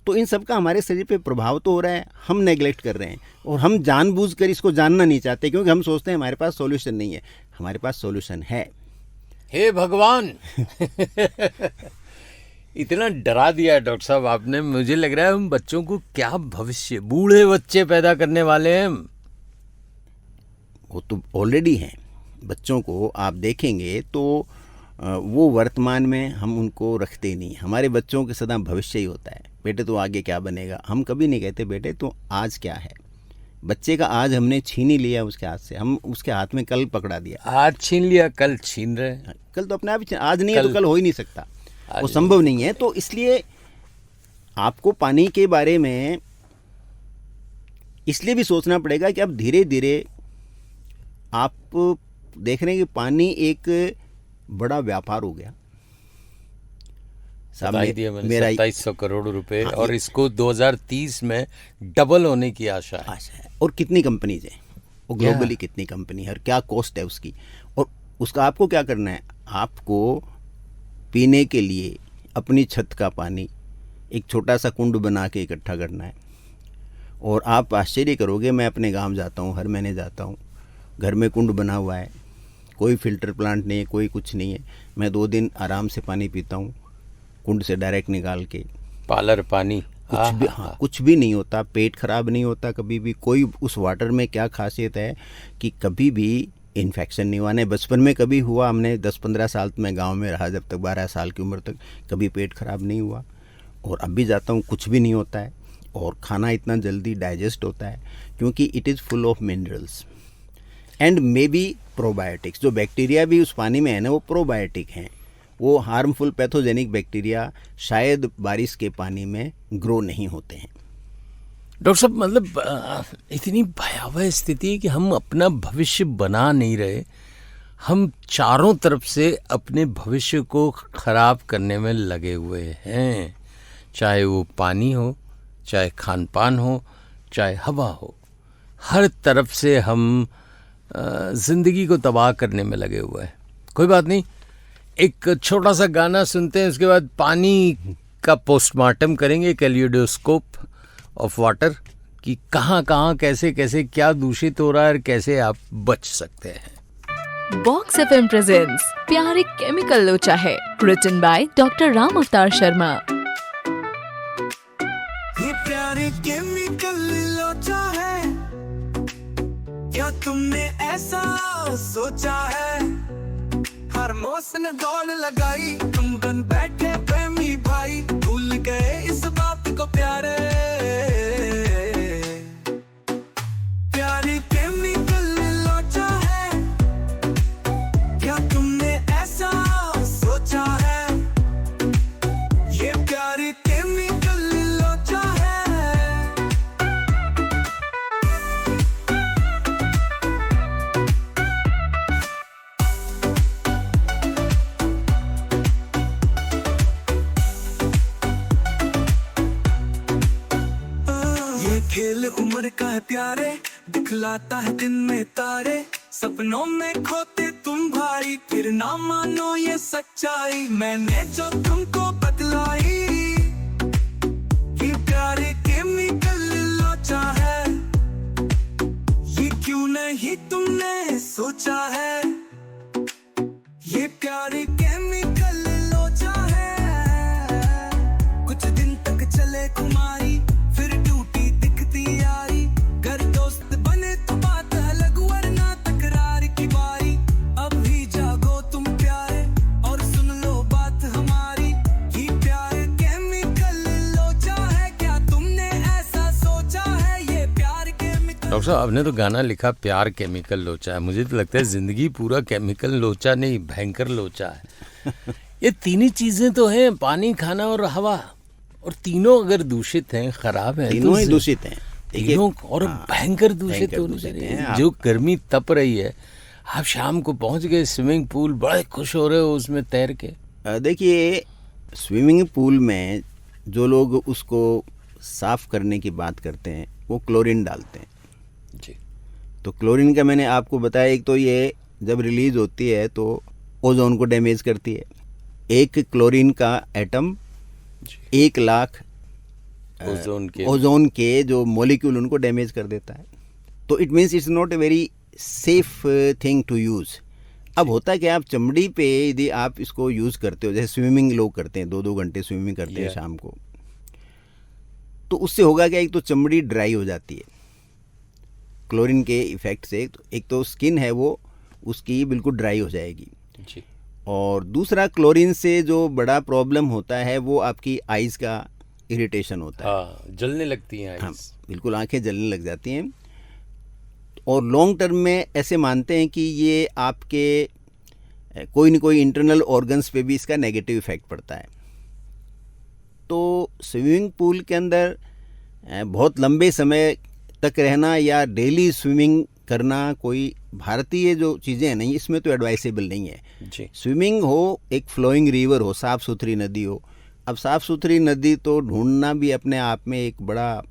तो इन सब का हमारे शरीर पे प्रभाव तो हो रहा है, हम नेगलेक्ट कर रहे हैं और हम जानबूझकर इसको जानना नहीं चाहते, क्योंकि हम सोचते हैं हमारे पास सॉल्यूशन नहीं है। हमारे पास सॉल्यूशन है। हे भगवान इतना डरा दिया है डॉक्टर साहब आपने। मुझे लग रहा है हम बच्चों को क्या भविष्य, बूढ़े बच्चे पैदा करने वाले हैं हम। वो तो ऑलरेडी हैं। बच्चों को आप देखेंगे तो वो वर्तमान में हम उनको रखते नहीं। हमारे बच्चों के सदा भविष्य ही होता है, बेटे तो आगे क्या बनेगा। हम कभी नहीं कहते बेटे तो आज क्या है। बच्चे का आज हमने छीन ही लिया उसके हाथ से, हम उसके हाथ में कल पकड़ा दिया। आज छीन लिया, कल छीन रहे हैं। कल तो अपने आप ही, आज नहीं है तो कल हो ही नहीं सकता, वो संभव नहीं है। तो इसलिए आपको पानी के बारे में इसलिए भी सोचना पड़ेगा कि अब धीरे धीरे आप देख रहे हैं कि पानी एक बड़ा व्यापार हो गया। दिया मैंने 2700 करोड़ रुपए। हाँ, और इसको 2030 में डबल होने की आशा है। और कितनी कंपनीज हैं, वो ग्लोबली कितनी कंपनी है और क्या कॉस्ट है उसकी। और उसका आपको क्या करना है, आपको पीने के लिए अपनी छत का पानी एक छोटा सा कुंड बना के इकट्ठा करना है। और आप आश्चर्य करोगे, मैं अपने गांव जाता हूँ, हर महीने जाता हूँ, घर में कुंड बना हुआ है, कोई फिल्टर प्लांट नहीं है, कोई कुछ नहीं है। मैं 2 दिन आराम से पानी पीता हूँ कुंड से डायरेक्ट निकाल के। पालर पानी कुछ भी नहीं होता, पेट खराब नहीं होता कभी भी। कोई उस वाटर में क्या खासियत है कि कभी भी इन्फेक्शन नहीं हुआ। नहीं, बचपन में कभी हुआ, हमने 10-15 साल में गांव में रहा, जब तक 12 साल की उम्र तक कभी पेट खराब नहीं हुआ। और अब भी जाता हूँ, कुछ भी नहीं होता है। और खाना इतना जल्दी डाइजेस्ट होता है क्योंकि it is full of minerals and may be probiotics. जो बैक्टीरिया भी उस पानी में है ना, वो प्रोबायोटिक हैं। वो हार्मफुल पैथोजेनिक बैक्टीरिया शायद बारिश के पानी में ग्रो नहीं होते हैं। डॉक्टर साहब, मतलब इतनी भयावह स्थिति है कि हम अपना भविष्य बना नहीं रहे। हम चारों तरफ से अपने भविष्य को खराब करने में लगे हुए हैं, चाहे वो पानी हो, चाहे खान पान हो, चाहे हवा हो। हर तरफ से हम जिंदगी को तबाह करने में लगे हुए हैं। कोई बात नहीं, एक छोटा सा गाना सुनते हैं, उसके बाद पानी का पोस्टमार्टम करेंगे, कैलियोडोस्कोप ऑफ वाटर, कि कहाँ कहाँ कैसे कैसे क्या दूषित हो रहा है और कैसे आप बच सकते हैं। बॉक्स एफएम प्रेजेंट्स प्यार एक केमिकल लोचा है, रिटन बाय डॉक्टर राम अवतार शर्मा। ये प्यार एक केमिकल लोचा है, क्या तुमने ऐसा सोचा है? हर मौसम ने दौड़ लगाई, तुम बन बैठे प्रेमी भाई, भूल गए इस बात को प्यारे। प्यारी केमिकल लोचा है, क्या तुमने ऐसा सोचा है? ये प्यारी केमिकल लोचा है। ये खेल उम्र का है प्यारे, दिखलाता है दिन में तारे, सपनों में खोते तुम भाई, फिर ना मानो ये सच्चाई, मैंने जो तुमको बतलाई। ये प्यारे केमिकल लोचा है, ये क्यों नहीं तुमने सोचा है? ये प्यारे केमिकल लोचा है। कुछ दिन तक चले कुमारी, फिर टूटी दिखती यारी, घर दोस्त बने तो बात अलग, वरना तकरार की बारी। अभी जागो तुम प्यारे और सुन लो बात हमारी, ये प्यार केमिकल लोचा है, क्या तुमने ऐसा सोचा है? ये प्यार केमिकल। डॉक्टर साहब, आपने तो गाना लिखा प्यार केमिकल लोचा है, मुझे तो लगता है जिंदगी पूरा केमिकल लोचा नहीं, भयंकर लोचा है। ये तीन चीजें तो हैं, पानी, खाना और हवा, और तीनों अगर दूषित हैं, खराब हैं, तीनों ही दूषित हैं, तीनों, और भयंकर दूषित होने चाहिए। जो गर्मी तप रही है, आप शाम को पहुंच गए स्विमिंग पूल, बड़े खुश हो रहे हो उसमें तैर के। देखिए, स्विमिंग पूल में जो लोग उसको साफ करने की बात करते हैं वो क्लोरीन डालते हैं जी। तो क्लोरीन का मैंने आपको बताया, एक तो ये जब रिलीज होती है तो ओजोन को डैमेज करती है। एक क्लोरीन का एटम 1 लाख ओजोन के जो मॉलिक्यूल उनको डैमेज कर देता है। तो it means it's not a very safe thing to use. अब होता है कि आप चमड़ी पे यदि आप इसको यूज़ करते हो, जैसे स्विमिंग लोग करते हैं, 2-2 घंटे स्विमिंग करते हैं शाम को, तो उससे होगा क्या, एक तो चमड़ी ड्राई हो जाती है क्लोरीन के इफेक्ट से, एक तो स्किन है वो उसकी बिल्कुल ड्राई हो जाएगी जी। और दूसरा क्लोरीन से जो बड़ा प्रॉब्लम होता है वो आपकी आइज़ का इरिटेशन होता है। हाँ, जलने लगती हैं हाँ, आइज। बिल्कुल आंखें जलने लग जाती हैं। और लॉन्ग टर्म में ऐसे मानते हैं कि ये आपके कोई न कोई इंटरनल ऑर्गन्स पे भी इसका नेगेटिव इफेक्ट पड़ता है। तो स्विमिंग पूल के अंदर बहुत लंबे समय तक रहना या डेली स्विमिंग करना कोई भारतीय जो चीज़ें हैं नहीं, इसमें तो एडवाइसेबल नहीं है जी। स्विमिंग हो, एक फ्लोइंग रिवर हो, साफ़ सुथरी नदी हो। अब साफ़ सुथरी नदी तो ढूंढना भी अपने आप में एक बड़ा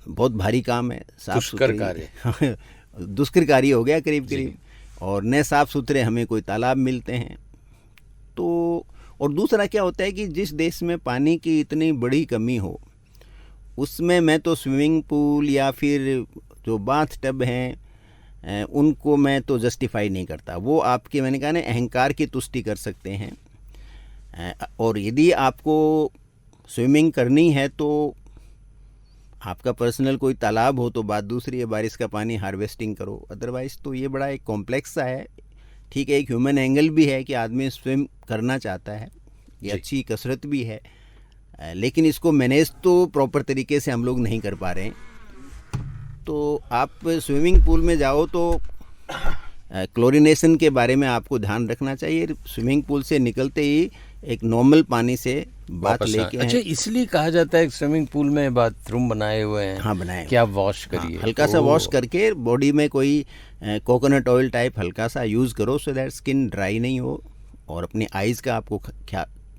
बहुत भारी काम है। दुष्कर कार्य दुष्कर कार्य हो गया करीब करीब। और न साफ़ सुथरे हमें कोई तालाब मिलते हैं। तो और दूसरा क्या होता है कि जिस देश में पानी की इतनी बड़ी कमी हो, उसमें मैं तो स्विमिंग पूल या फिर जो बाथ टब हैं उनको मैं तो जस्टिफाई नहीं करता। वो आपके, मैंने कहा ना, अहंकार की तुष्टि कर सकते हैं। और यदि आपको स्विमिंग करनी है तो आपका पर्सनल कोई तालाब हो तो बात दूसरी है, बारिश का पानी हार्वेस्टिंग करो। अदरवाइज़ तो ये बड़ा एक कॉम्प्लेक्स सा है। ठीक है, एक ह्यूमन एंगल भी है कि आदमी स्विम करना चाहता है, ये अच्छी कसरत भी है, लेकिन इसको मैनेज तो प्रॉपर तरीके से हम लोग नहीं कर पा रहे हैं। तो आप स्विमिंग पूल में जाओ तो क्लोरीनेशन के बारे में आपको ध्यान रखना चाहिए। स्विमिंग पूल से निकलते ही एक नॉर्मल पानी से बात लेके। अच्छा, इसलिए कहा जाता है स्विमिंग पूल में बाथरूम बनाए हुए हैं। हाँ, बनाए। क्या वॉश करिए, हाँ, हल्का सा वॉश करके बॉडी में कोई कोकोनट ऑयल टाइप हल्का सा यूज़ करो, सो दैट स्किन ड्राई नहीं हो। और अपने आइज़ का आपको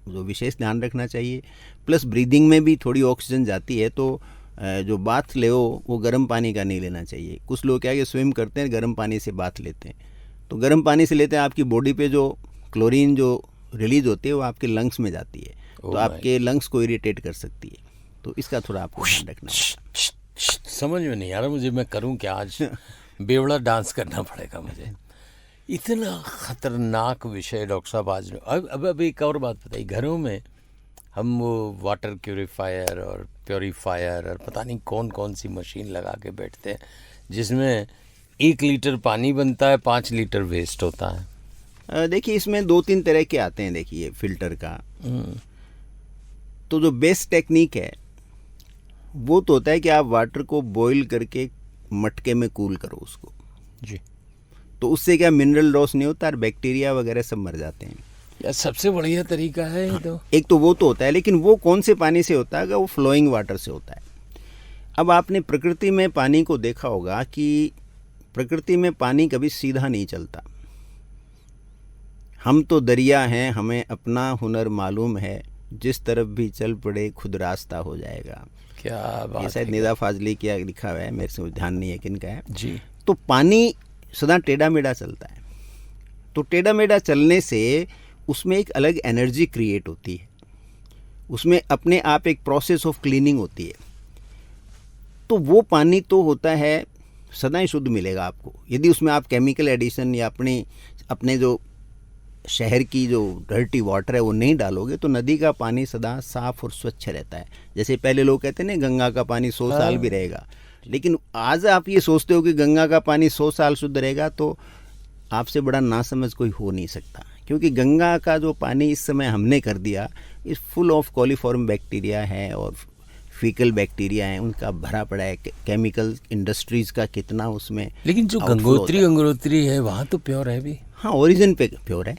जो विशेष ध्यान रखना चाहिए। प्लस ब्रीदिंग में भी थोड़ी ऑक्सीजन जाती है, तो जो बाथ ले वो गर्म पानी का नहीं लेना चाहिए। कुछ लोग क्या है कि स्विम करते हैं, गर्म पानी से बाथ लेते हैं, तो गर्म पानी से लेते हैं, आपकी बॉडी पे जो क्लोरीन जो रिलीज होती है वो आपके लंग्स में जाती है, तो आपके लंग्स को इरिटेट कर सकती है, तो इसका थोड़ा आपको ध्यान रखना है। समझ में नहीं आ रहा मुझे, मैं करूं क्या? आज बेवड़ा डांस करना पड़ेगा मुझे। इतना खतरनाक विषय डॉक्टर साहब आज। अब एक और बात बताइए, घरों में हम वो वाटर प्योरीफायर और प्योरीफायर और पता नहीं कौन कौन सी मशीन लगा के बैठते हैं जिसमें 1 लीटर पानी बनता है, 5 लीटर वेस्ट होता है। देखिए इसमें 2-3 तरह के आते हैं। देखिए फिल्टर का तो जो बेस्ट टेक्निक है वो तो होता है कि आप वाटर को बॉईल करके मटके में कूल करो उसको जी, तो उससे क्या मिनरल लॉस नहीं होता और बैक्टीरिया वगैरह सब मर जाते हैं। यार सबसे बढ़िया तरीका है ये तो। एक तो वो तो होता है, लेकिन वो कौन से पानी से होता है? अगर वो फ्लोइंग वाटर से होता है। अब आपने प्रकृति में पानी को देखा होगा कि प्रकृति में पानी कभी सीधा नहीं चलता। हम तो दरिया हैं, हमें अपना हुनर मालूम है, जिस तरफ भी चल पड़े खुद रास्ता हो जाएगा। क्या बात ये शायद निदा फाजली क्या लिखा हुआ है, मेरे से ध्यान नहीं है किनका है जी। तो पानी सदा टेढ़ा मेढ़ा चलता है, तो टेढ़ा मेढ़ा चलने से उसमें एक अलग एनर्जी क्रिएट होती है, उसमें अपने आप एक प्रोसेस ऑफ क्लीनिंग होती है। तो वो पानी तो होता है सदा ही शुद्ध मिलेगा आपको। यदि उसमें आप केमिकल एडिशन या अपने जो शहर की जो डर्टी वाटर है वो नहीं डालोगे तो नदी का पानी सदा साफ और स्वच्छ रहता है। जैसे पहले लोग कहते हैं ना गंगा का पानी 100 साल भी रहेगा, लेकिन आज आप ये सोचते हो कि गंगा का पानी 100 साल शुद्ध रहेगा, तो आपसे बड़ा नासमझ कोई हो नहीं सकता। क्योंकि गंगा का जो पानी इस समय हमने कर दिया इस फुल ऑफ कॉलीफॉर्म बैक्टीरिया है और फीकल बैक्टीरिया है, उनका भरा पड़ा है। केमिकल इंडस्ट्रीज का कितना उसमें। लेकिन जो गंगोत्री है वहाँ तो प्योर है भी। हाँ, ओरिजिन पे प्योर है।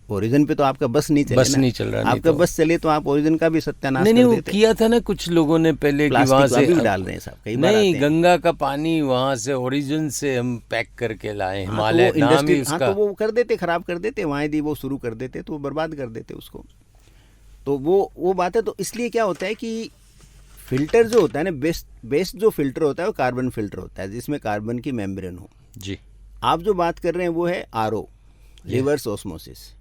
ओरिजिन पे तो आपका बस नहीं चल रहा। आपका बस चले तो आप ओरिजिन का भी सत्यानाश कर देते। नहीं किया था ना कुछ लोगों ने पहले कि वहाँ से भी डाल रहे हैं साहब, कई बार नहीं गंगा का पानी वहाँ से ओरिजिन से हम पैक करके लाए, हिमालय नाम ही उसका। तो वो कर देते, खराब कर देते, वहाँ यदि वो शुरू कर देते तो बर्बाद कर देते उसको। तो वो बात है। तो इसलिए क्या होता है कि फिल्टर जो होता है ना, बेस्ट जो फिल्टर होता है वो कार्बन फिल्टर होता है, जिसमें कार्बन की मेम्ब्रेन हो जी। आप जो बात कर रहे हैं वो है RO, रिवर्स ऑस्मोसिस।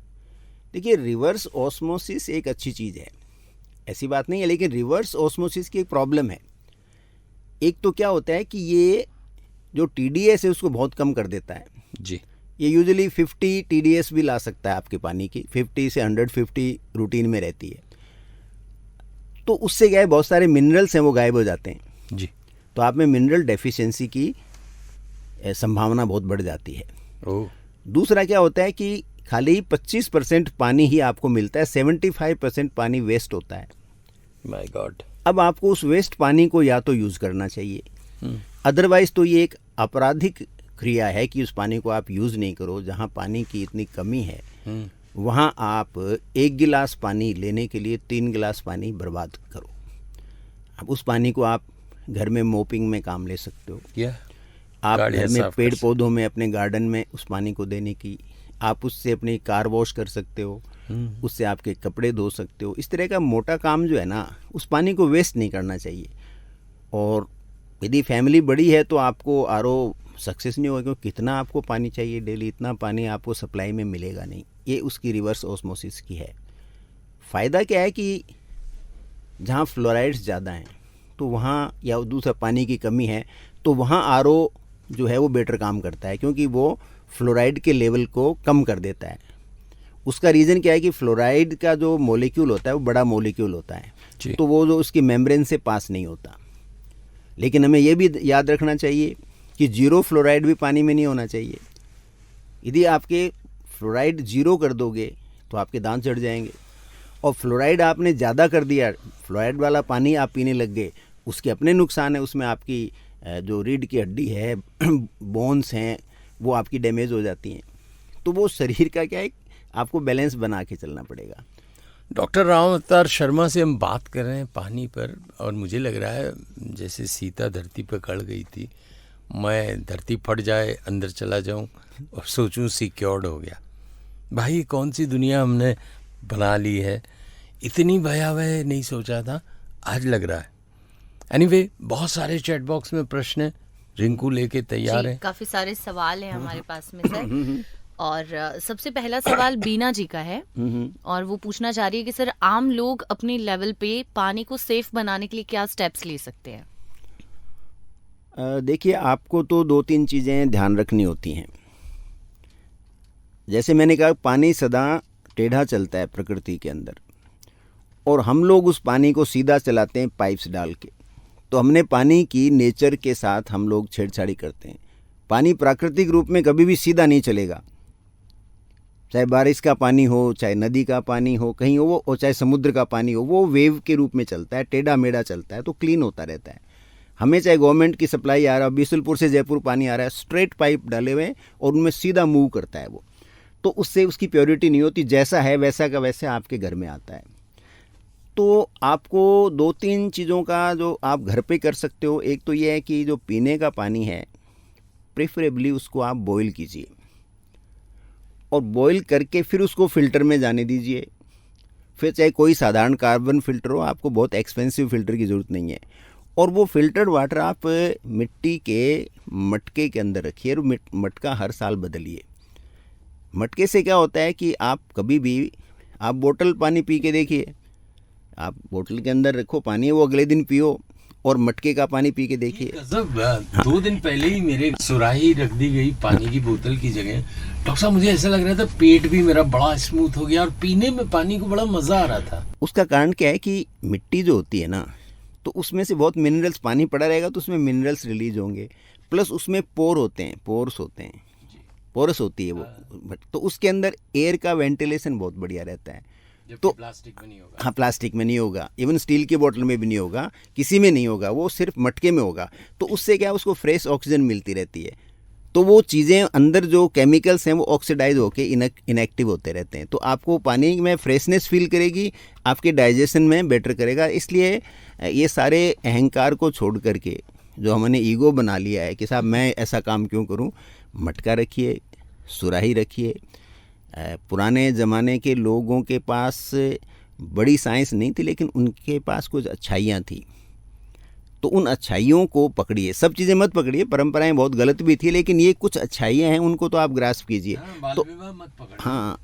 देखिए रिवर्स ऑस्मोसिस एक अच्छी चीज़ है, ऐसी बात नहीं है, लेकिन रिवर्स ऑस्मोसिस की एक प्रॉब्लम है। एक तो क्या होता है कि ये जो TDS है उसको बहुत कम कर देता है जी। ये यूजुअली 50 TDS भी ला सकता है आपके पानी की, 50 से 150 रूटीन में रहती है। तो उससे क्या है, बहुत सारे मिनरल्स हैं वो गायब हो जाते हैं जी। तो आप में मिनरल डेफिशिएंसी की संभावना बहुत बढ़ जाती है। दूसरा क्या होता है कि खाली 25% पानी ही आपको मिलता है, 75% पानी वेस्ट होता है। My God. अब आपको उस वेस्ट पानी को या तो यूज़ करना चाहिए, अदरवाइज तो ये एक आपराधिक क्रिया है कि उस पानी को आप यूज़ नहीं करो। जहाँ पानी की इतनी कमी है वहाँ आप 1 गिलास पानी लेने के लिए 3 गिलास पानी बर्बाद करो। अब उस पानी को आप घर में मोपिंग में काम ले सकते हो, आप घर में पेड़ पौधों में अपने गार्डन में उस पानी को देने की, आप उससे अपनी कार वॉश कर सकते हो, उससे आपके कपड़े धो सकते हो। इस तरह का मोटा काम जो है ना, उस पानी को वेस्ट नहीं करना चाहिए। और यदि फैमिली बड़ी है तो आपको RO सक्सेस नहीं होगा, क्योंकि कितना आपको पानी चाहिए डेली, इतना पानी आपको सप्लाई में मिलेगा नहीं। ये उसकी रिवर्स ऑस्मोसिस की है। फ़ायदा क्या है कि जहाँ फ्लोराइड्स ज़्यादा हैं तो वहाँ, या दूसरा पानी की कमी है तो वहाँ RO जो है वो बेटर काम करता है, क्योंकि वो फ्लोराइड के लेवल को कम कर देता है। उसका रीज़न क्या है कि फ्लोराइड का जो मॉलिक्यूल होता है वो बड़ा मॉलिक्यूल होता है, तो वो जो उसकी मेम्ब्रेन से पास नहीं होता। लेकिन हमें ये भी याद रखना चाहिए कि 0 फ्लोराइड भी पानी में नहीं होना चाहिए। यदि आपके फ्लोराइड 0 कर दोगे तो आपके दांत चढ़ जाएंगे, और फ्लोराइड आपने ज़्यादा कर दिया, फ्लोराइड वाला पानी आप पीने लग गए, उसके अपने नुकसान है। उसमें आपकी जो रीढ़ की हड्डी है, बोन्स हैं, वो आपकी डैमेज हो जाती हैं। तो वो शरीर का क्या है, आपको बैलेंस बना के चलना पड़ेगा। डॉक्टर राम अवतार शर्मा से हम बात कर रहे हैं पानी पर, और मुझे लग रहा है जैसे सीता धरती पर गड़ गई थी, मैं धरती फट जाए अंदर चला जाऊं और सोचूं सिक्योर्ड हो गया। भाई कौन सी दुनिया हमने बना ली है, इतनी भयावह नहीं सोचा था, आज लग रहा है। एनीवे बहुत सारे चैट बॉक्स में प्रश्न हैं, रिंकू लेके तैयार है। काफी सारे सवाल हैं हमारे पास में सर। और सबसे पहला सवाल बीना जी का है और वो पूछना चाह रही है कि सर आम लोग अपने लेवल पे पानी को सेफ बनाने के लिए क्या स्टेप्स ले सकते हैं? देखिए, आपको तो 2-3 चीज़ें ध्यान रखनी होती हैं। जैसे मैंने कहा, पानी सदा टेढ़ा चलता है प्रकृति के अंदर, और हम लोग उस पानी को सीधा चलाते हैं पाइप्स डाल के। तो हमने पानी की नेचर के साथ हम लोग छेड़छाड़ी करते हैं। पानी प्राकृतिक रूप में कभी भी सीधा नहीं चलेगा, चाहे बारिश का पानी हो, चाहे नदी का पानी हो, कहीं हो वो, और चाहे समुद्र का पानी हो, वो वेव के रूप में चलता है, टेढ़ा मेढ़ा चलता है, तो क्लीन होता रहता है। हमें चाहे गवर्नमेंट की सप्लाई आ रहा है, बिशुलपुर से जयपुर पानी आ रहा है, स्ट्रेट पाइप डाले हुए और उनमें सीधा मूव करता है वो, तो उससे उसकी प्योरिटी नहीं होती, जैसा है वैसा का वैसा आपके घर में आता है। तो आपको 2-3 चीज़ों का जो आप घर पे कर सकते हो, एक तो ये है कि जो पीने का पानी है प्रेफरेबली उसको आप बॉईल कीजिए, और बॉईल करके फिर उसको फ़िल्टर में जाने दीजिए। फिर चाहे कोई साधारण कार्बन फ़िल्टर हो, आपको बहुत एक्सपेंसिव फ़िल्टर की ज़रूरत नहीं है, और वो फ़िल्टर्ड वाटर आप मिट्टी के मटके के अंदर रखिए, और मटका हर साल बदलिए। मटके से क्या होता है कि आप कभी भी आप बोतल पानी पी के देखिए, आप बोतल के अंदर रखो पानी, वो अगले दिन पियो, और मटके का पानी पी के देखिए। गजब, 2 दिन पहले ही मेरे सुराही रख दी गई पानी की बोतल की जगह। डॉक्टर साहब, मुझे ऐसा लग रहा था पेट भी मेरा बड़ा स्मूथ हो गया और पीने में पानी को बड़ा मजा आ रहा था। उसका कारण क्या है कि मिट्टी जो होती है ना, तो उसमें से बहुत मिनरल्स, पानी पड़ा रहेगा तो उसमें मिनरल्स रिलीज होंगे, प्लस उसमें पोर्स होते हैं, पोरस होती है वो, तो उसके अंदर एयर का वेंटिलेशन बहुत बढ़िया रहता है। तो प्लास्टिक में नहीं होगा। हाँ, प्लास्टिक में नहीं होगा, इवन स्टील की बोतल में भी नहीं होगा, किसी में नहीं होगा, वो सिर्फ मटके में होगा। तो उससे क्या, उसको फ्रेश ऑक्सीजन मिलती रहती है, तो वो चीज़ें अंदर जो केमिकल्स हैं वो ऑक्सीडाइज होकर इनएक्टिव होते रहते हैं, तो आपको पानी में फ्रेशनेस फील करेगी, आपके डाइजेशन में बेटर करेगा। इसलिए ये सारे अहंकार को छोड़ करके जो हमने ईगो बना लिया है कि साहब मैं ऐसा काम क्यों करूं, मटका रखिए, सुराही रखिए। पुराने ज़माने के लोगों के पास बड़ी साइंस नहीं थी, लेकिन उनके पास कुछ अच्छाइयाँ थी, तो उन अच्छाइयों को पकड़िए। सब चीज़ें मत पकड़िए, परंपराएं बहुत गलत भी थी, लेकिन ये कुछ अच्छाइयाँ हैं, उनको तो आप ग्रास्प कीजिए। तो हाँ,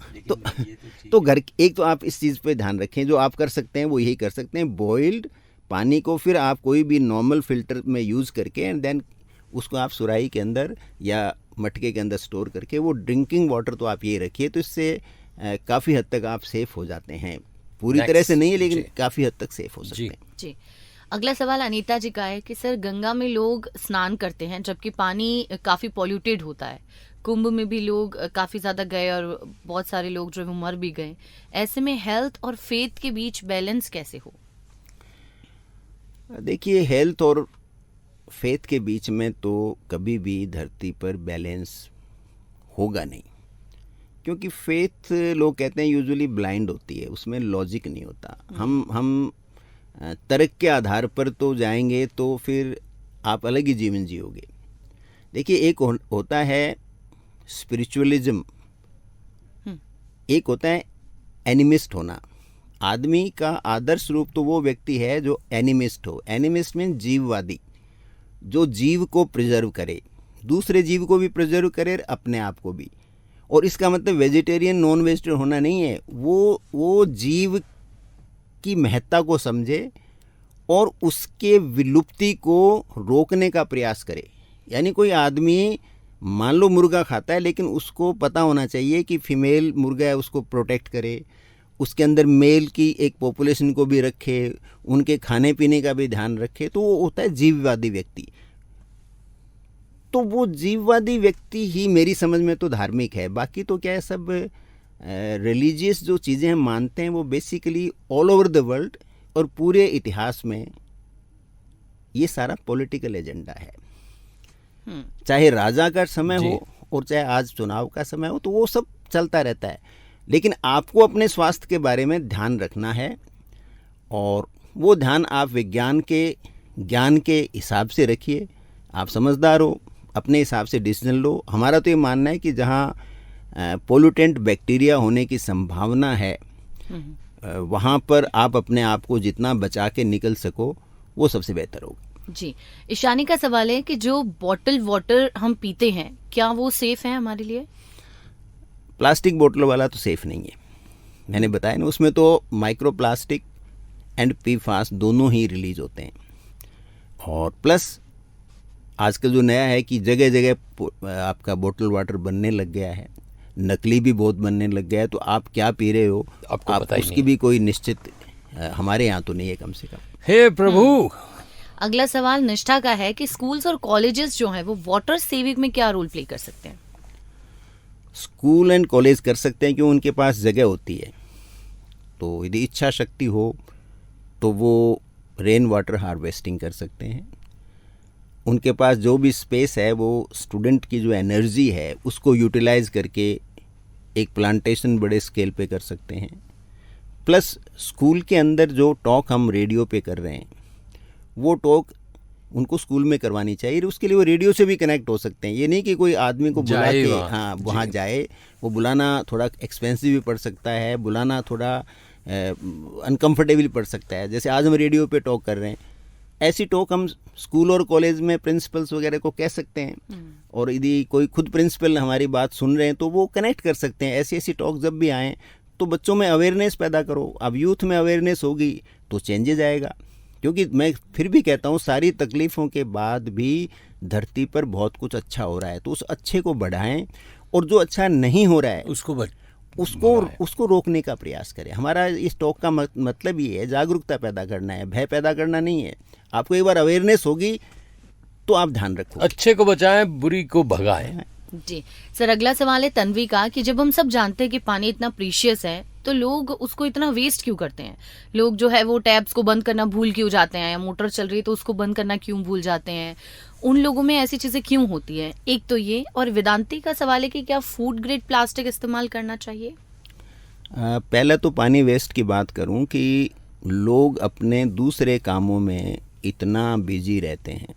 तो घर, एक तो आप इस चीज़ पे ध्यान रखें, जो आप कर सकते हैं वो यही कर सकते हैं, बॉइल्ड पानी को फिर आप कोई भी नॉर्मल फिल्टर में यूज़ करके, एंड देन उसको आप सुराही के अंदर या मटके के अंदर स्टोर करके, वो ड्रिंकिंग वाटर तो आप ये रखिए, तो इससे काफ़ी हद तक आप सेफ हो जाते हैं। पूरी तरह से नहीं है, लेकिन काफ़ी हद तक सेफ हो सकते हैं। जी, अगला सवाल अनीता जी का है कि सर गंगा में लोग स्नान करते हैं जबकि पानी काफ़ी पॉल्यूटेड होता है, कुंभ में भी लोग काफ़ी ज़्यादा गए और बहुत सारे लोग जो है मर भी गए, ऐसे में हेल्थ और फेथ के बीच बैलेंस कैसे हो? देखिए, हेल्थ और फेथ के बीच में तो कभी भी धरती पर बैलेंस होगा नहीं, क्योंकि फेथ लोग कहते हैं यूजुअली ब्लाइंड होती है, उसमें लॉजिक नहीं होता। हम तर्क के आधार पर तो जाएंगे तो फिर आप अलग ही जीवन जियोगे। देखिए, एक होता है स्पिरिचुअलिज्म, एक होता है एनिमिस्ट होना। आदमी का आदर्श रूप तो वो व्यक्ति है जो एनिमिस्ट हो। एनिमिस्ट मीन जीववादी, जो जीव को प्रिजर्व करे, दूसरे जीव को भी प्रिजर्व करे, अपने आप को भी। और इसका मतलब वेजिटेरियन नॉन वेजिटेरियन होना नहीं है, वो जीव की महत्ता को समझे और उसके विलुप्ति को रोकने का प्रयास करे। यानी कोई आदमी मान लो मुर्गा खाता है, लेकिन उसको पता होना चाहिए कि फीमेल मुर्गा है, उसको प्रोटेक्ट करे, उसके अंदर मेल की एक पॉपुलेशन को भी रखे, उनके खाने पीने का भी ध्यान रखे, तो वो होता है जीववादी व्यक्ति। तो वो जीववादी व्यक्ति ही मेरी समझ में तो धार्मिक है। बाकी तो क्या है, सब रिलीजियस जो चीज़ें हम मानते हैं वो basically all over the world और पूरे इतिहास में ये सारा पॉलिटिकल एजेंडा है। चाहे राजा का समय हो और चाहे आज चुनाव का समय हो, तो वो सब चलता रहता है। लेकिन आपको अपने स्वास्थ्य के बारे में ध्यान रखना है, और वो ध्यान आप विज्ञान के ज्ञान के हिसाब से रखिए। आप समझदार हो, अपने हिसाब से डिसीजन लो। हमारा तो ये मानना है कि जहाँ पोल्यूटेंट बैक्टीरिया होने की संभावना है, वहाँ पर आप अपने आप को जितना बचा के निकल सको वो सबसे बेहतर होगा। जी, ईशानी का सवाल है कि जो बॉटल वाटर हम पीते हैं क्या वो सेफ है हमारे लिए? प्लास्टिक बोतल वाला तो सेफ नहीं है, मैंने बताया ना, उसमें तो माइक्रो प्लास्टिक एंड PFAS दोनों ही रिलीज होते हैं। और प्लस आजकल जो नया है कि जगह जगह आपका बोतल वाटर बनने लग गया है, नकली भी बहुत बनने लग गया है, तो आप क्या पी रहे हो आपको आप पता ही उसकी नहीं। भी कोई निश्चित हमारे यहाँ तो नहीं है कम से कम। हे प्रभु, अगला सवाल निष्ठा का है कि स्कूल्स और कॉलेजेस जो हैं वो वाटर सेविंग में क्या रोल प्ले कर सकते हैं? स्कूल एंड कॉलेज कर सकते हैं, क्यों, उनके पास जगह होती है, तो यदि इच्छा शक्ति हो तो वो रेन वाटर हार्वेस्टिंग कर सकते हैं। उनके पास जो भी स्पेस है वो स्टूडेंट की जो एनर्जी है उसको यूटिलाइज करके एक प्लांटेशन बड़े स्केल पे कर सकते हैं। प्लस स्कूल के अंदर जो टॉक हम रेडियो पे कर रहे हैं वो टॉक उनको स्कूल में करवानी चाहिए, उसके लिए वो रेडियो से भी कनेक्ट हो सकते हैं। ये नहीं कि कोई आदमी को बुला जाए के वहाँ। वहाँ जाए, वो बुलाना थोड़ा एक्सपेंसिव भी पड़ सकता है, बुलाना थोड़ा अनकम्फर्टेबल पड़ सकता है। जैसे आज हम रेडियो पे टॉक कर रहे हैं, ऐसी टॉक हम स्कूल और कॉलेज में प्रिंसिपल्स वगैरह को कह सकते हैं, और यदि कोई खुद प्रिंसिपल हमारी बात सुन रहे हैं तो वो कनेक्ट कर सकते हैं। ऐसी ऐसी टॉक जब भी आएँ तो बच्चों में अवेयरनेस पैदा करो। अब यूथ में अवेयरनेस होगी तो चेंजेज आएगा। क्योंकि मैं फिर भी कहता हूँ सारी तकलीफ़ों के बाद भी धरती पर बहुत कुछ अच्छा हो रहा है, तो उस अच्छे को बढ़ाएं, और जो अच्छा नहीं हो रहा है उसको रोकने का प्रयास करें। हमारा इस टॉक का मतलब ये है जागरूकता पैदा करना है, भय पैदा करना नहीं है। आपको एक बार अवेयरनेस होगी तो आप ध्यान रखो, अच्छे को बचाएं, बुरी को भगाएं। जी सर, अगला सवाल है तन्वी का कि जब हम सब जानते हैं कि पानी इतना प्रीशियस है तो लोग उसको इतना वेस्ट क्यों करते हैं? लोग जो है वो टैप्स को बंद करना भूल क्यों जाते हैं, या मोटर चल रही है तो उसको बंद करना क्यों भूल जाते हैं? उन लोगों में ऐसी चीजें क्यों होती है? एक तो ये, और वेदांती का सवाल है कि क्या फूड ग्रेड प्लास्टिक इस्तेमाल करना चाहिए? पहले तो पानी वेस्ट की बात करूं कि लोग अपने दूसरे कामों में इतना बिजी रहते हैं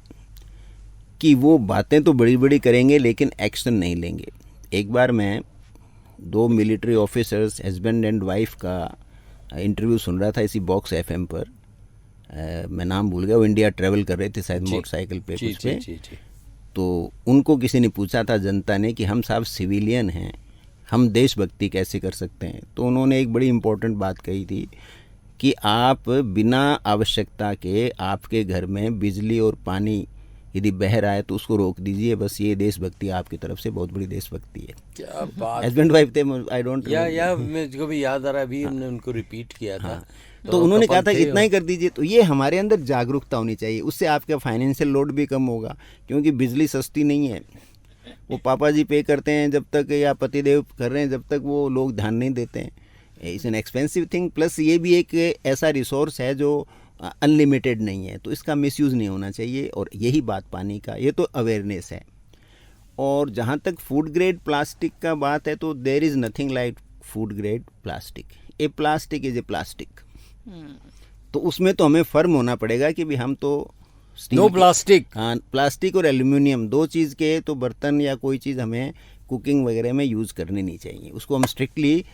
कि वो बातें तो बड़ी बड़ी करेंगे लेकिन एक्शन नहीं लेंगे। एक बार मैं 2 military officers husband and wife का इंटरव्यू सुन रहा था इसी बॉक्स FM पर। मैं नाम भूल गया, वो इंडिया ट्रैवल कर रहे थे शायद मोटरसाइकिल पे कुछ पे। तो उनको किसी ने पूछा था, जनता ने, कि हम साहब सिविलियन हैं, हम देशभक्ति कैसे कर सकते हैं? तो उन्होंने एक बड़ी इम्पोर्टेंट बात कही थी कि आप बिना आवश्यकता के आपके घर में बिजली और पानी यदि बह रहा है तो उसको रोक दीजिए। बस ये देशभक्ति आपकी तरफ से बहुत बड़ी देशभक्ति है। क्या बात, हस्बैंड वाइफ थे, आई डोंट या मुझको भी याद आ रहा है, अभी हमने उनको रिपीट किया था। तो उन्होंने कहा था कि इतना ही कर दीजिए। तो ये हमारे अंदर जागरूकता होनी चाहिए, उससे आपका फाइनेंशियल लोड भी कम होगा, क्योंकि बिजली सस्ती नहीं है। वो पापा जी पे करते हैं जब तक, या पतिदेव कर रहे हैं जब तक, वो लोग ध्यान नहीं देते हैं। It's an expensive thing. Plus ये भी एक ऐसा रिसोर्स है जो अनलिमिटेड नहीं है, तो इसका मिसयूज़ नहीं होना चाहिए। और यही बात पानी का, ये तो अवेयरनेस है। और जहाँ तक फूड ग्रेड प्लास्टिक का बात है, तो there is nothing like food grade plastic. A plastic is a plastic. तो उसमें तो हमें फर्म होना पड़ेगा कि भी हम तो नो प्लास्टिक। हाँ, प्लास्टिक और एल्यूमिनियम 2 चीज़ के तो बर्तन या कोई चीज़ हमें कुकिंग वगैरह में यूज़ करनी नहीं चाहिए। उसको हम स्ट्रिक्टली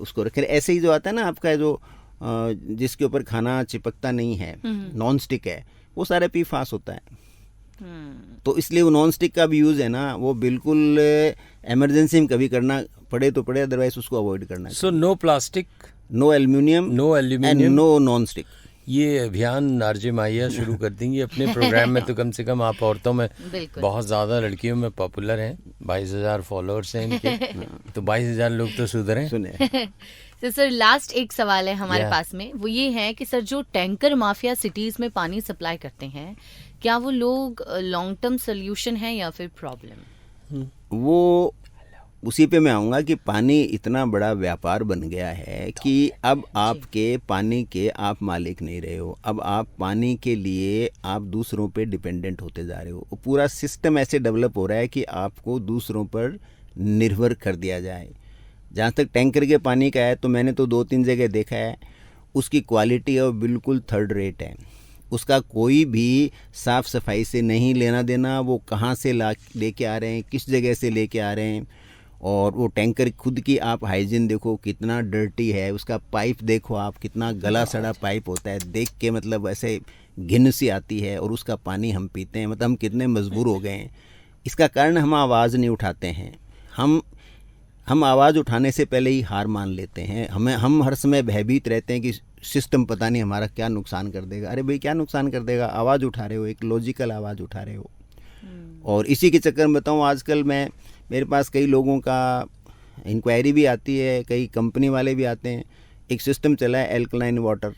उसको रखें। ऐसे ही जो आता है ना आपका जो जिसके ऊपर खाना चिपकता नहीं है, नॉन स्टिक है, वो सारे PFAS होता है। तो इसलिए वो नॉन स्टिक का भी यूज़ है ना, वो बिल्कुल इमरजेंसी में कभी करना पड़े तो पड़े, अदरवाइज उसको अवॉइड करना। So no plastic, no aluminium and no non stick. ये अभियान आरजे माहिया शुरू कर देंगी अपने प्रोग्राम में। तो कम से कम आप औरतों में बहुत ज़्यादा, लड़कियों में पॉपुलर हैं। 22,000 फॉलोअर्स हैं इनके, तो 22,000 लोग तो सुधरे सुने। तो सर लास्ट एक सवाल है हमारे पास में, वो ये है कि सर जो टैंकर माफिया सिटीज में पानी सप्लाई करते हैं, क्या वो लोग लॉन्ग टर्म सोल्यूशन है या फिर प्रॉब्लम? वो उसी पे मैं आऊँगा कि पानी इतना बड़ा व्यापार बन गया है कि अब आपके पानी के आप मालिक नहीं रहे हो। अब आप पानी के लिए आप दूसरों पे डिपेंडेंट होते जा रहे हो। पूरा सिस्टम ऐसे डेवलप हो रहा है कि आपको दूसरों पर निर्भर कर दिया जाए। जहाँ तक टैंकर के पानी का है, तो मैंने तो 2-3 जगह देखा है, उसकी क्वालिटी है बिल्कुल थर्ड रेट है। उसका कोई भी साफ़ सफाई से नहीं लेना देना, वो कहाँ से लेके आ रहे हैं, किस जगह से लेके आ रहे हैं, और वो टैंकर खुद की आप हाइजीन देखो कितना डर्टी है, उसका पाइप देखो आप कितना गला सड़ा पाइप होता है, देख के मतलब ऐसे घिन सी आती है, और उसका पानी हम पीते हैं। मतलब हम कितने मजबूर हो गए हैं। इसका कारण हम आवाज़ नहीं उठाते हैं। हम आवाज़ उठाने से पहले ही हार मान लेते हैं। हम हर समय भयभीत रहते हैं कि सिस्टम पता नहीं हमारा क्या नुकसान कर देगा। अरे भाई क्या नुकसान कर देगा, आवाज़ उठा रहे हो, एक लॉजिकल आवाज़ उठा रहे हो। और इसी के चक्कर में बताऊँ, आजकल मेरे पास कई लोगों का इंक्वायरी भी आती है, कई कंपनी वाले भी आते हैं। एक सिस्टम चला है एल्कलाइन वाटर,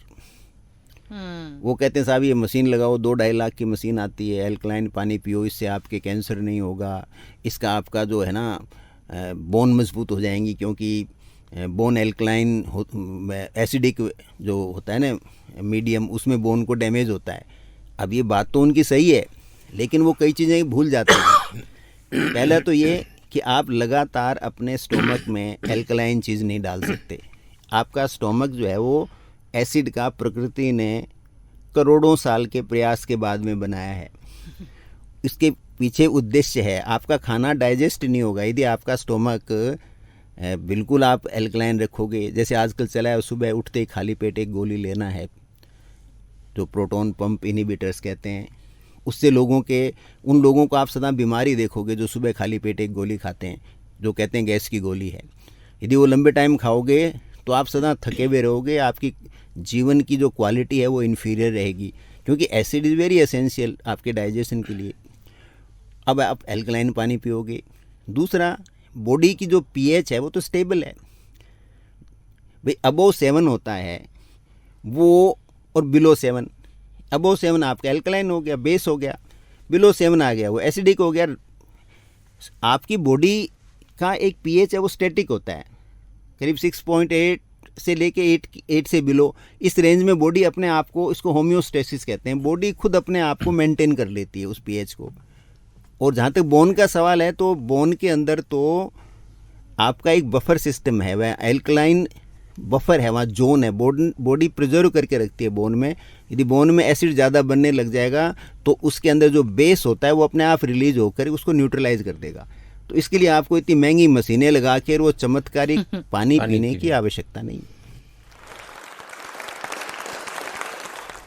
वो कहते हैं साहब ये मशीन लगाओ, 2-2.5 लाख की मशीन आती है, एल्कलाइन पानी पियो, इससे आपके कैंसर नहीं होगा, इसका आपका जो है ना बोन मजबूत हो जाएंगी, क्योंकि बोन एल्कलाइन एसिडिक जो होता है ना मीडियम, उसमें बोन को डैमेज होता है। अब ये बात तो उनकी सही है, लेकिन वो कई चीज़ें भूल जाते हैं। पहला तो ये कि आप लगातार अपने स्टोमक में एल्कलाइन चीज़ नहीं डाल सकते। आपका स्टोमक जो है वो एसिड का प्रकृति ने करोड़ों साल के प्रयास के बाद में बनाया है। इसके पीछे उद्देश्य है, आपका खाना डाइजेस्ट नहीं होगा यदि आपका स्टोमक बिल्कुल आप एल्कलाइन रखोगे। जैसे आजकल चला है, सुबह उठते ही खाली पेट एक गोली लेना है, जो प्रोटॉन पंप इनहिबिटर्स कहते हैं। उससे उन लोगों को आप सदा बीमारी देखोगे जो सुबह खाली पेट एक गोली खाते हैं, जो कहते हैं गैस की गोली है। यदि वो लंबे टाइम खाओगे तो आप सदा थके हुए रहोगे, आपकी जीवन की जो क्वालिटी है वो इन्फीरियर रहेगी, क्योंकि एसिड इज़ वेरी एसेंशियल आपके डाइजेशन के लिए। अब आप एल्कलाइन पानी पियोगे। दूसरा, बॉडी की जो पीएच है वो तो स्टेबल है भाई, अबोव 7 होता है वो, और बिलो 7। अबोव 7 आपका एल्कलाइन हो गया, बेस हो गया, बिलो 7 आ गया वो एसिडिक हो गया। आपकी बॉडी का एक पीएच है वो स्टैटिक होता है, करीब 6.8 से लेके 8 से बिलो, इस रेंज में बॉडी अपने आप को, इसको होम्योस्टेसिस कहते हैं, बॉडी खुद अपने आप को मेंटेन कर लेती है उस पीएच को। और जहाँ तक बोन का सवाल है, तो बोन के अंदर तो आपका एक बफर सिस्टम है, वह एल्कलाइन बफर है, वहाँ जोन है, बॉडी प्रिजर्व करके रखती है बोन में। यदि बोन में एसिड ज़्यादा बनने लग जाएगा तो उसके अंदर जो बेस होता है वो अपने आप रिलीज होकर उसको न्यूट्रलाइज कर देगा। तो इसके लिए आपको इतनी महंगी मशीनें लगा के वो चमत्कारिक पानी पीने की आवश्यकता नहीं।